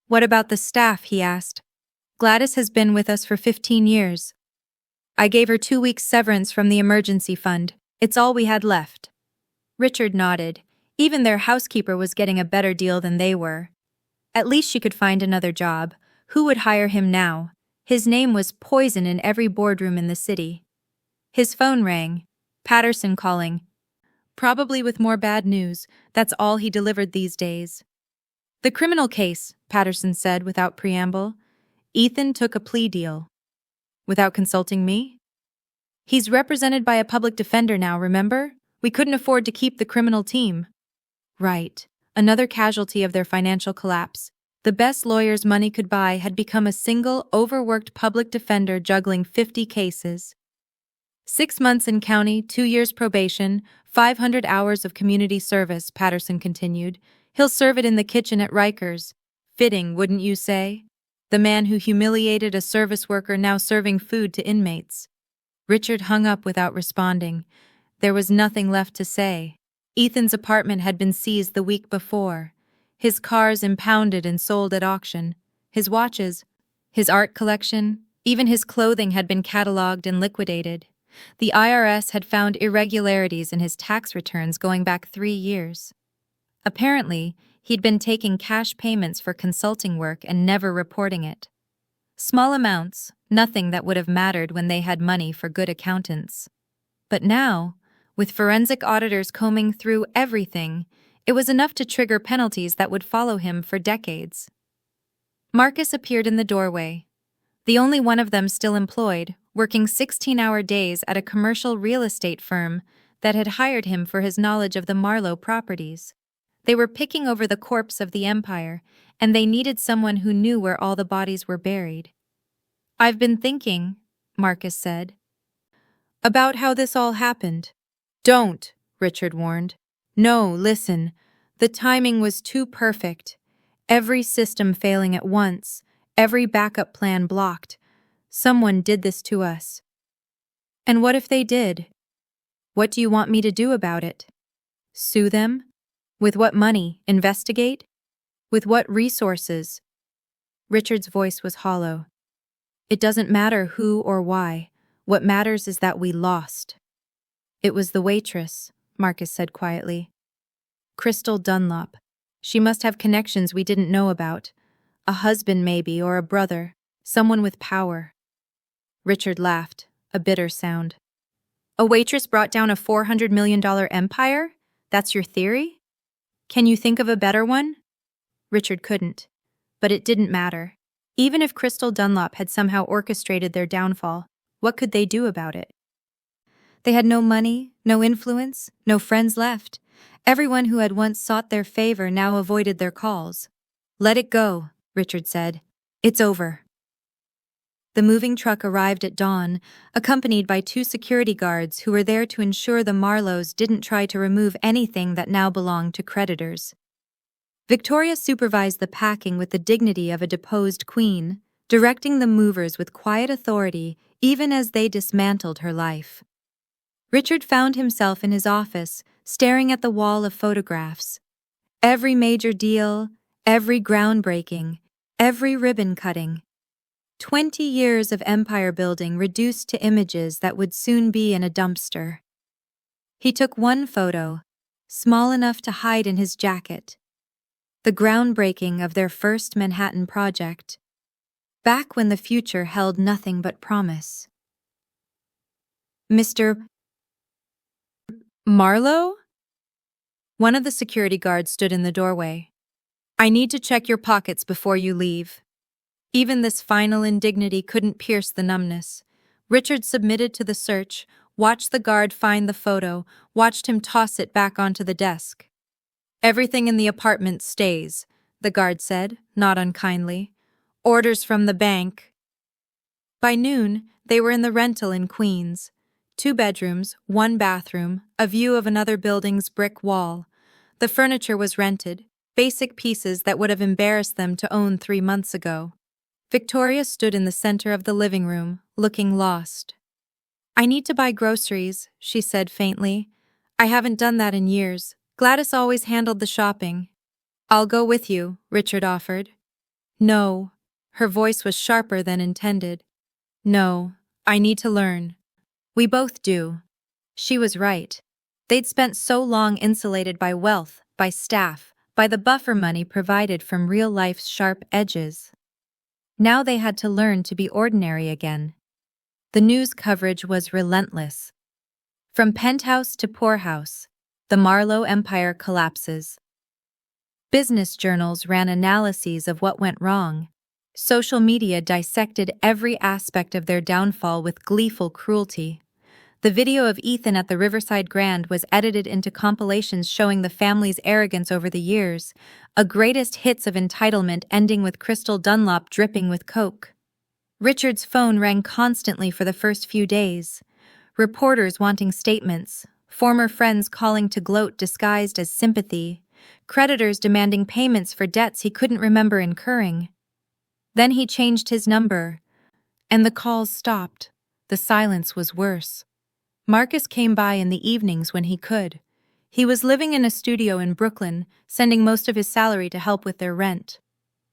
"What about the staff?" he asked. "Gladys has been with us for 15 years. I gave her 2 weeks' severance from the emergency fund. It's all we had left." Richard nodded. Even their housekeeper was getting a better deal than they were. At least she could find another job. Who would hire him now? His name was poison in every boardroom in the city. His phone rang. Patterson calling. Probably with more bad news. That's all he delivered these days. "The criminal case," Patterson said without preamble. "Ethan took a plea deal." "Without consulting me?" "He's represented by a public defender now, remember? We couldn't afford to keep the criminal team." Right. Another casualty of their financial collapse. The best lawyers money could buy had become a single, overworked public defender juggling 50 cases. 6 months in county, 2 years probation, 500 hours of community service, Patterson continued. He'll serve it in the kitchen at Rikers. Fitting, wouldn't you say? The man who humiliated a service worker now serving food to inmates. Richard hung up without responding. There was nothing left to say. Ethan's apartment had been seized the week before. His cars impounded and sold at auction. His watches, his art collection, even his clothing had been catalogued and liquidated. The IRS had found irregularities in his tax returns going back 3 years. Apparently, he'd been taking cash payments for consulting work and never reporting it. Small amounts, nothing that would have mattered when they had money for good accountants. But now, with forensic auditors combing through everything, it was enough to trigger penalties that would follow him for decades. Marcus appeared in the doorway, the only one of them still employed, working 16-hour days at a commercial real estate firm that had hired him for his knowledge of the Marlowe properties. They were picking over the corpse of the empire, and they needed someone who knew where all the bodies were buried. "I've been thinking," Marcus said, "about how this all happened." "Don't," Richard warned. "No, listen. The timing was too perfect. Every system failing at once, every backup plan blocked. Someone did this to us." "And what if they did? What do you want me to do about it? Sue them? With what money? Investigate? With what resources?" Richard's voice was hollow. "It doesn't matter who or why. What matters is that we lost." "It was the waitress," Marcus said quietly. "Crystal Dunlop. She must have connections we didn't know about. A husband maybe, or a brother. Someone with power." Richard laughed, a bitter sound. "A waitress brought down a $400 million empire? That's your theory? Can you think of a better one?" Richard couldn't. But it didn't matter. Even if Crystal Dunlop had somehow orchestrated their downfall, what could they do about it? They had no money, No influence, no friends left. Everyone who had once sought their favor now avoided their calls. "Let it go," Richard said. "It's over." The moving truck arrived at dawn, accompanied by 2 security guards who were there to ensure the Marlowes didn't try to remove anything that now belonged to creditors. Victoria supervised the packing with the dignity of a deposed queen, directing the movers with quiet authority even as they dismantled her life. Richard found himself in his office, staring at the wall of photographs. Every major deal, every groundbreaking, every ribbon cutting. 20 years of empire building reduced to images that would soon be in a dumpster. He took one photo, small enough to hide in his jacket. The groundbreaking of their first Manhattan project. Back when the future held nothing but promise. "Mr. Marlowe?" One of the security guards stood in the doorway. "I need to check your pockets before you leave." Even this final indignity couldn't pierce the numbness. Richard submitted to the search, watched the guard find the photo, watched him toss it back onto the desk. "Everything in the apartment stays," the guard said, not unkindly. "Orders from the bank." By noon, they were in the rental in Queens. 2 bedrooms, 1 bathroom, a view of another building's brick wall. The furniture was rented, basic pieces that would have embarrassed them to own 3 months ago. Victoria stood in the center of the living room, looking lost. "I need to buy groceries," she said faintly. "I haven't done that in years. Gladys always handled the shopping." "I'll go with you," Richard offered. "No." Her voice was sharper than intended. "No, I need to learn." "We both do." She was right. They'd spent so long insulated by wealth, by staff, by the buffer money provided from real life's sharp edges. Now they had to learn to be ordinary again. The news coverage was relentless. From penthouse to poorhouse, the Marlowe empire collapses. Business journals ran analyses of what went wrong. Social media dissected every aspect of their downfall with gleeful cruelty. The video of Ethan at the Riverside Grand was edited into compilations showing the family's arrogance over the years, a greatest hits of entitlement ending with Crystal Dunlop dripping with coke. Richard's phone rang constantly for the first few days. Reporters wanting statements, former friends calling to gloat disguised as sympathy, creditors demanding payments for debts he couldn't remember incurring. Then he changed his number, and the calls stopped. The silence was worse. Marcus came by in the evenings when he could. He was living in a studio in Brooklyn, sending most of his salary to help with their rent.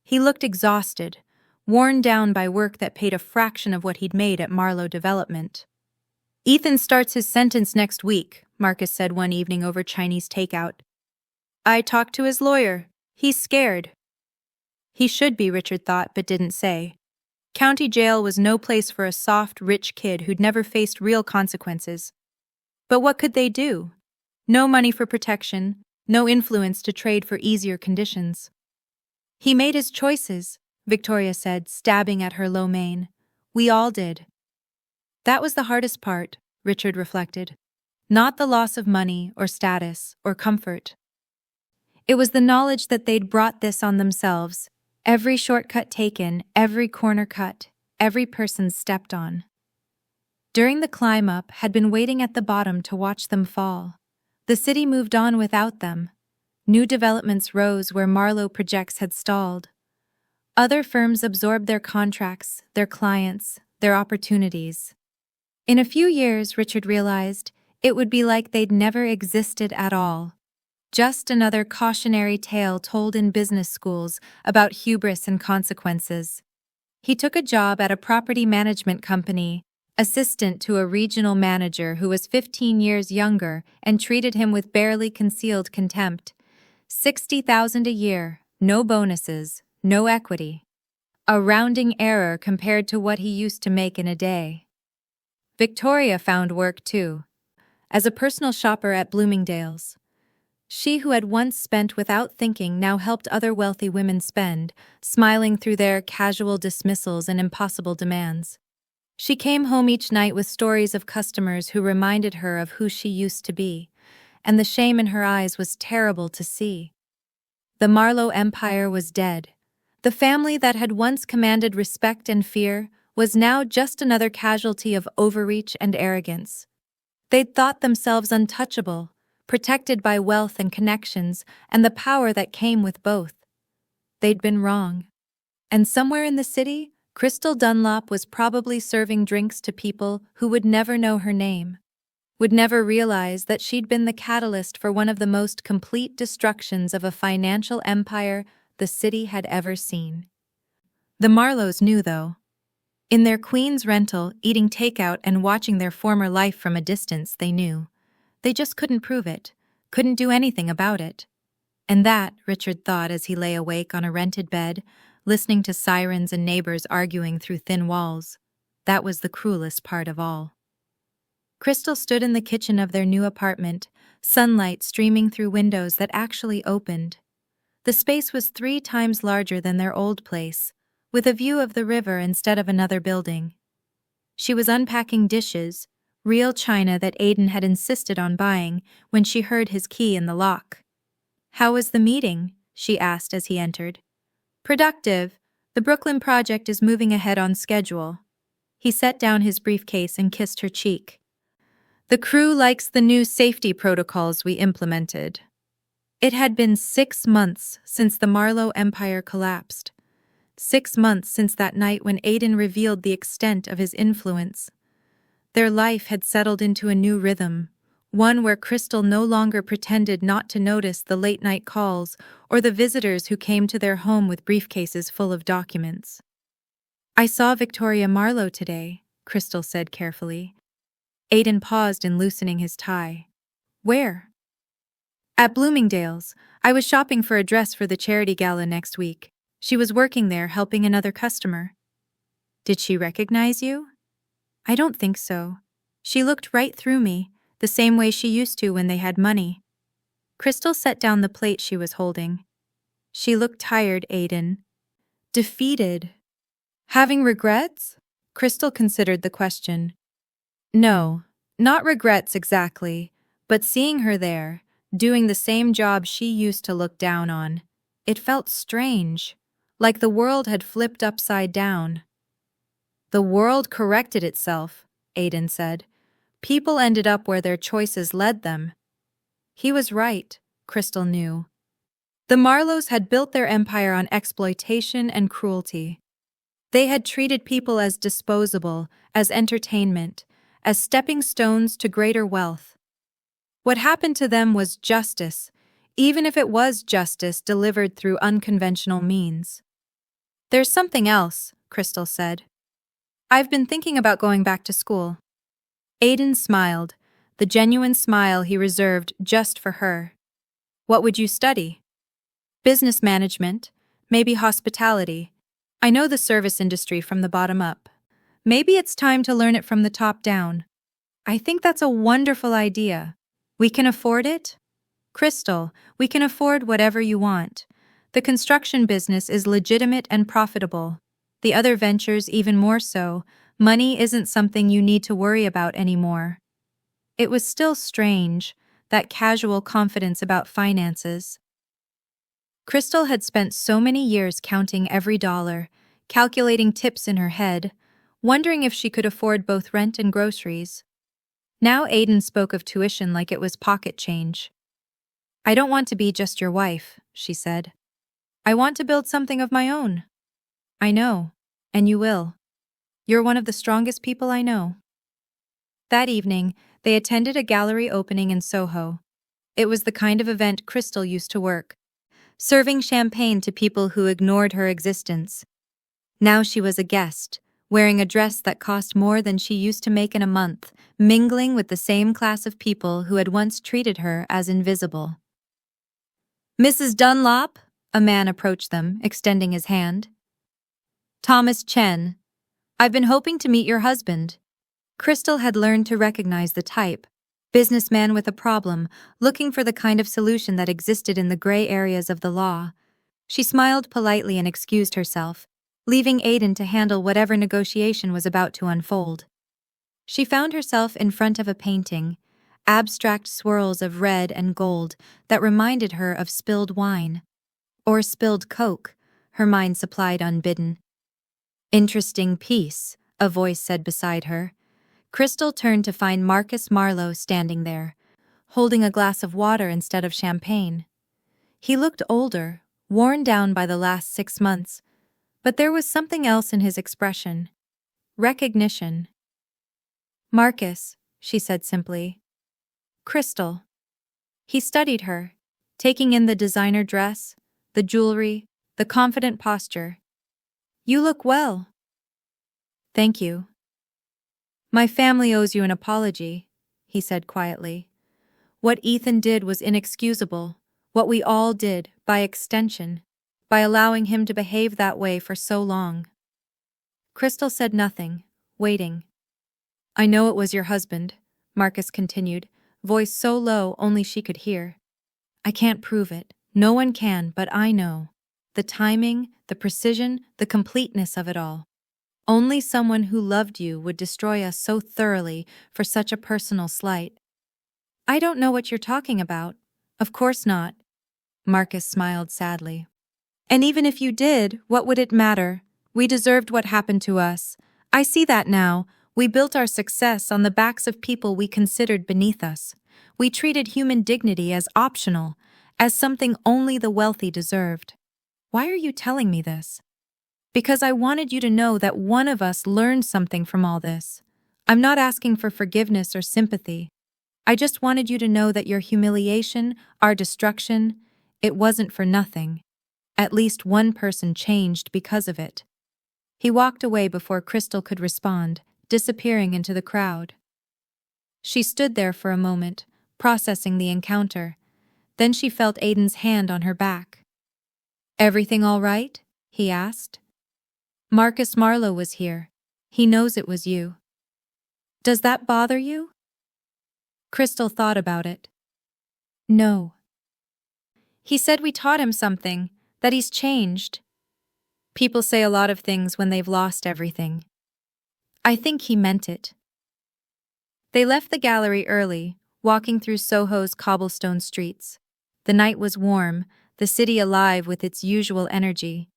He looked exhausted, worn down by work that paid a fraction of what he'd made at Marlowe Development. "Ethan starts his sentence next week," Marcus said one evening over Chinese takeout. "I talked to his lawyer. He's scared." He should be, Richard thought, but didn't say. County jail was no place for a soft, rich kid who'd never faced real consequences. But what could they do? No money for protection, no influence to trade for easier conditions. "He made his choices," Victoria said, stabbing at her low mane. "We all did." That was the hardest part, Richard reflected. Not the loss of money or status or comfort. It was the knowledge that they'd brought this on themselves. Every shortcut taken, every corner cut, every person stepped on. During the climb up, had been waiting at the bottom to watch them fall. The city moved on without them. New developments rose where Marlowe projects had stalled. Other firms absorbed their contracts, their clients, their opportunities. In a few years, Richard realized, it would be like they'd never existed at all. Just another cautionary tale told in business schools about hubris and consequences. He took a job at a property management company, assistant to a regional manager who was 15 years younger and treated him with barely concealed contempt. $60,000 a year, no bonuses, no equity. A rounding error compared to what he used to make in a day. Victoria found work too, as a personal shopper at Bloomingdale's. She who had once spent without thinking now helped other wealthy women spend, smiling through their casual dismissals and impossible demands. She came home each night with stories of customers who reminded her of who she used to be, and the shame in her eyes was terrible to see. The Marlowe empire was dead. The family that had once commanded respect and fear was now just another casualty of overreach and arrogance. They'd thought themselves untouchable, protected by wealth and connections and the power that came with both. They'd been wrong. And somewhere in the city, Crystal Dunlop was probably serving drinks to people who would never know her name, would never realize that she'd been the catalyst for one of the most complete destructions of a financial empire the city had ever seen. The Marlowes knew, though. In their Queen's rental, eating takeout and watching their former life from a distance, they knew. They just couldn't prove it, couldn't do anything about it. And that, Richard thought as he lay awake on a rented bed, listening to sirens and neighbors arguing through thin walls, that was the cruelest part of all. Crystal stood in the kitchen of their new apartment, sunlight streaming through windows that actually opened. The space was 3 times larger than their old place, with a view of the river instead of another building. She was unpacking dishes, real china that Aidan had insisted on buying, when she heard his key in the lock. "How was the meeting?" she asked as he entered. "Productive. The Brooklyn project is moving ahead on schedule." He set down his briefcase and kissed her cheek. "The crew likes the new safety protocols we implemented." It had been 6 months since the Marlowe empire collapsed. 6 months since that night when Aidan revealed the extent of his influence. Their life had settled into a new rhythm, one where Crystal no longer pretended not to notice the late-night calls or the visitors who came to their home with briefcases full of documents. "I saw Victoria Marlowe today," Crystal said carefully. Aidan paused in loosening his tie. "Where?" "At Bloomingdale's. I was shopping for a dress for the charity gala next week. She was working there helping another customer." "Did she recognize you?" "I don't think so. She looked right through me, the same way she used to when they had money." Crystal set down the plate she was holding. "She looked tired, Aidan. Defeated. Having regrets?" Crystal considered the question. "No, not regrets exactly, but seeing her there, doing the same job she used to look down on, it felt strange, like the world had flipped upside down." "The world corrected itself," Aidan said. "People ended up where their choices led them." He was right, Crystal knew. The Marlowes had built their empire on exploitation and cruelty. They had treated people as disposable, as entertainment, as stepping stones to greater wealth. What happened to them was justice, even if it was justice delivered through unconventional means. "There's something else," Crystal said. "I've been thinking about going back to school." Aidan smiled, the genuine smile he reserved just for her. "What would you study?" "Business management, maybe hospitality. I know the service industry from the bottom up. Maybe it's time to learn it from the top down." "I think that's a wonderful idea. We can afford it?" "Crystal, we can afford whatever you want. The construction business is legitimate and profitable. The other ventures even more so. Money isn't something you need to worry about anymore." It was still strange, that casual confidence about finances. Crystal had spent so many years counting every dollar, calculating tips in her head, wondering if she could afford both rent and groceries. Now Aidan spoke of tuition like it was pocket change. "I don't want to be just your wife," she said. "I want to build something of my own." "I know, and you will. You're one of the strongest people I know." That evening, they attended a gallery opening in Soho. It was the kind of event Crystal used to work, serving champagne to people who ignored her existence. Now she was a guest, wearing a dress that cost more than she used to make in a month, mingling with the same class of people who had once treated her as invisible. "Mrs. Dunlop?" A man approached them, extending his hand. "Thomas Chen. I've been hoping to meet your husband." Crystal had learned to recognize the type, businessman with a problem, looking for the kind of solution that existed in the gray areas of the law. She smiled politely and excused herself. leaving Aiden to handle whatever negotiation was about to unfold. She found herself in front of a painting, abstract swirls of red and gold that reminded her of spilled wine. Or spilled Coke, her mind supplied unbidden. "Interesting piece," a voice said beside her. Crystal turned to find Marcus Marlowe standing there, holding a glass of water instead of champagne. He looked older, worn down by the last 6 months, but there was something else in his expression. Recognition. "Marcus," she said simply. "Crystal." He studied her, taking in the designer dress, the jewelry, the confident posture. "You look well." "Thank you." "My family owes you an apology," he said quietly. "What Ethan did was inexcusable, what we all did, by extension, by allowing him to behave that way for so long." Crystal said nothing, waiting. "I know it was your husband," Marcus continued, voice so low only she could hear. "I can't prove it. No one can, but I know. The timing, the precision, the completeness of it all. Only someone who loved you would destroy us so thoroughly for such a personal slight." "I don't know what you're talking about." "Of course not." Marcus smiled sadly. "And even if you did, what would it matter? We deserved what happened to us. I see that now. We built our success on the backs of people we considered beneath us. We treated human dignity as optional, as something only the wealthy deserved. Why are you telling me this?" "Because I wanted you to know that one of us learned something from all this. I'm not asking for forgiveness or sympathy. I just wanted you to know that your humiliation, our destruction, it wasn't for nothing. At least one person changed because of it." He walked away before Crystal could respond, disappearing into the crowd. She stood there for a moment, processing the encounter. Then she felt Aiden's hand on her back. "Everything all right?" he asked. "Marcus Marlowe was here. He knows it was you." "Does that bother you?" Crystal thought about it. "No. He said we taught him something, that he's changed. People say a lot of things when they've lost everything. I think he meant it." They left the gallery early, walking through Soho's cobblestone streets. The night was warm, the city alive with its usual energy.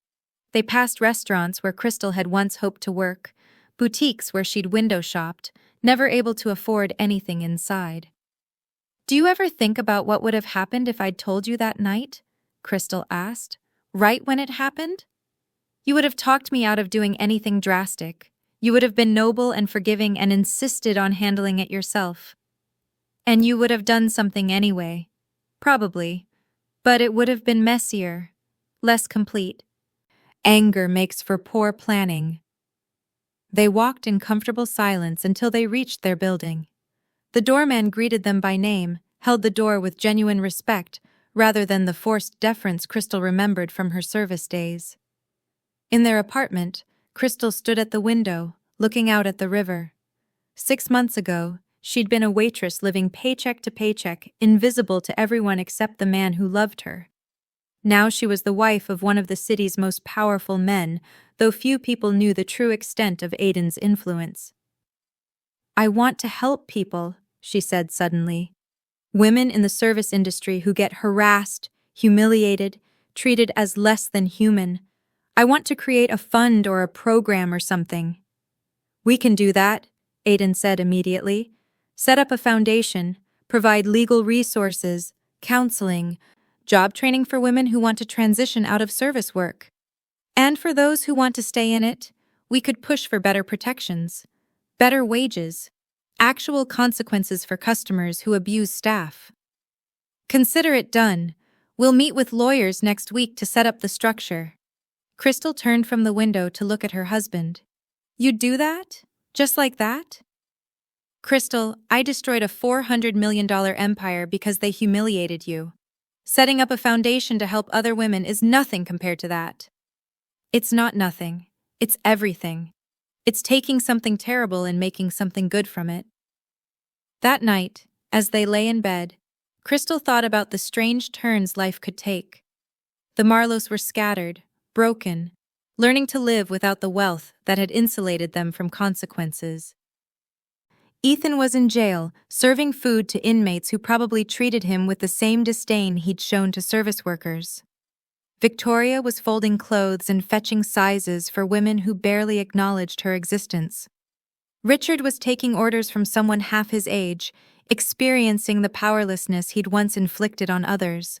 They passed restaurants where Crystal had once hoped to work, boutiques where she'd window shopped, never able to afford anything inside. "Do you ever think about what would have happened if I'd told you that night?" Crystal asked. "Right when it happened? You would have talked me out of doing anything drastic. You would have been noble and forgiving and insisted on handling it yourself. And you would have done something anyway. Probably. But it would have been messier, less complete. Anger makes for poor planning." They walked in comfortable silence until they reached their building. The doorman greeted them by name, held the door with genuine respect, rather than the forced deference Crystal remembered from her service days. In their apartment, Crystal stood at the window, looking out at the river. 6 months ago, she'd been a waitress living paycheck to paycheck, invisible to everyone except the man who loved her. Now she was the wife of one of the city's most powerful men, though few people knew the true extent of Aiden's influence. "I want to help people," she said suddenly. "Women in the service industry who get harassed, humiliated, treated as less than human. I want to create a fund or a program or something." "We can do that," Aiden said immediately. "Set up a foundation, provide legal resources, counseling, job training for women who want to transition out of service work. And for those who want to stay in it, we could push for better protections, better wages, actual consequences for customers who abuse staff. Consider it done. We'll meet with lawyers next week to set up the structure." Crystal turned from the window to look at her husband. "You'd do that? Just like that?" "Crystal, I destroyed a $400 million empire because they humiliated you. Setting up a foundation to help other women is nothing compared to that." "It's not nothing. It's everything. It's taking something terrible and making something good from it." That night, as they lay in bed, Crystal thought about the strange turns life could take. The Marlows were scattered, broken, learning to live without the wealth that had insulated them from consequences. Ethan was in jail, serving food to inmates who probably treated him with the same disdain he'd shown to service workers. Victoria was folding clothes and fetching sizes for women who barely acknowledged her existence. Richard was taking orders from someone half his age, experiencing the powerlessness he'd once inflicted on others.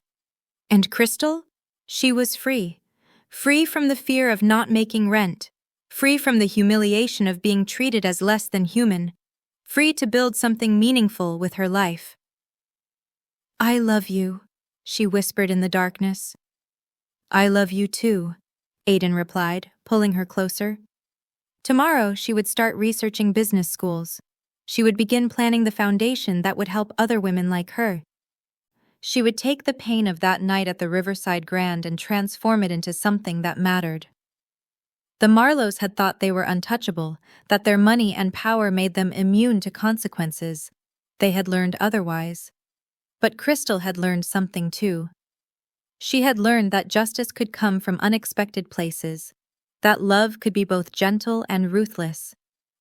And Crystal? She was free. Free from the fear of not making rent. Free from the humiliation of being treated as less than human. Free to build something meaningful with her life. "I love you," she whispered in the darkness. "I love you too," Aiden replied, pulling her closer. Tomorrow, she would start researching business schools. She would begin planning the foundation that would help other women like her. She would take the pain of that night at the Riverside Grand and transform it into something that mattered. The Marlowes had thought they were untouchable, that their money and power made them immune to consequences. They had learned otherwise. But Crystal had learned something too. She had learned that justice could come from unexpected places, that love could be both gentle and ruthless,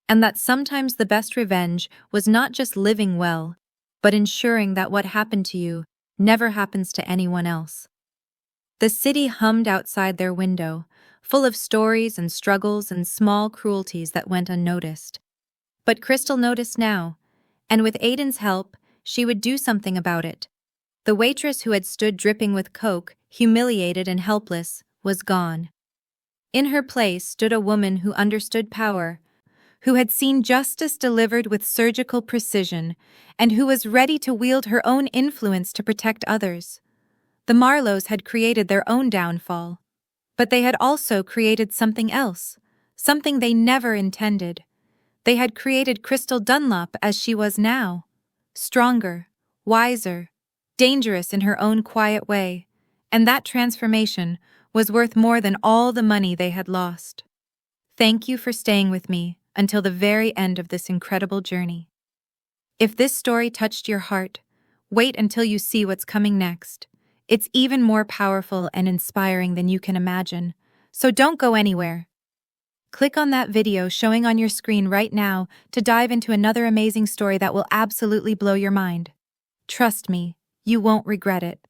and that sometimes the best revenge was not just living well, but ensuring that what happened to you never happens to anyone else. The city hummed outside their window, full of stories and struggles and small cruelties that went unnoticed. But Crystal noticed now, and with Aiden's help, she would do something about it. The waitress who had stood dripping with Coke, humiliated and helpless, was gone. In her place stood a woman who understood power, who had seen justice delivered with surgical precision, and who was ready to wield her own influence to protect others. The Marlowes had created their own downfall, but they had also created something else, something they never intended. They had created Crystal Dunlop as she was now, stronger, wiser, dangerous in her own quiet way, and that transformation was worth more than all the money they had lost. Thank you for staying with me until the very end of this incredible journey. If this story touched your heart, wait until you see what's coming next. It's even more powerful and inspiring than you can imagine, so don't go anywhere. Click on that video showing on your screen right now to dive into another amazing story that will absolutely blow your mind. Trust me, you won't regret it.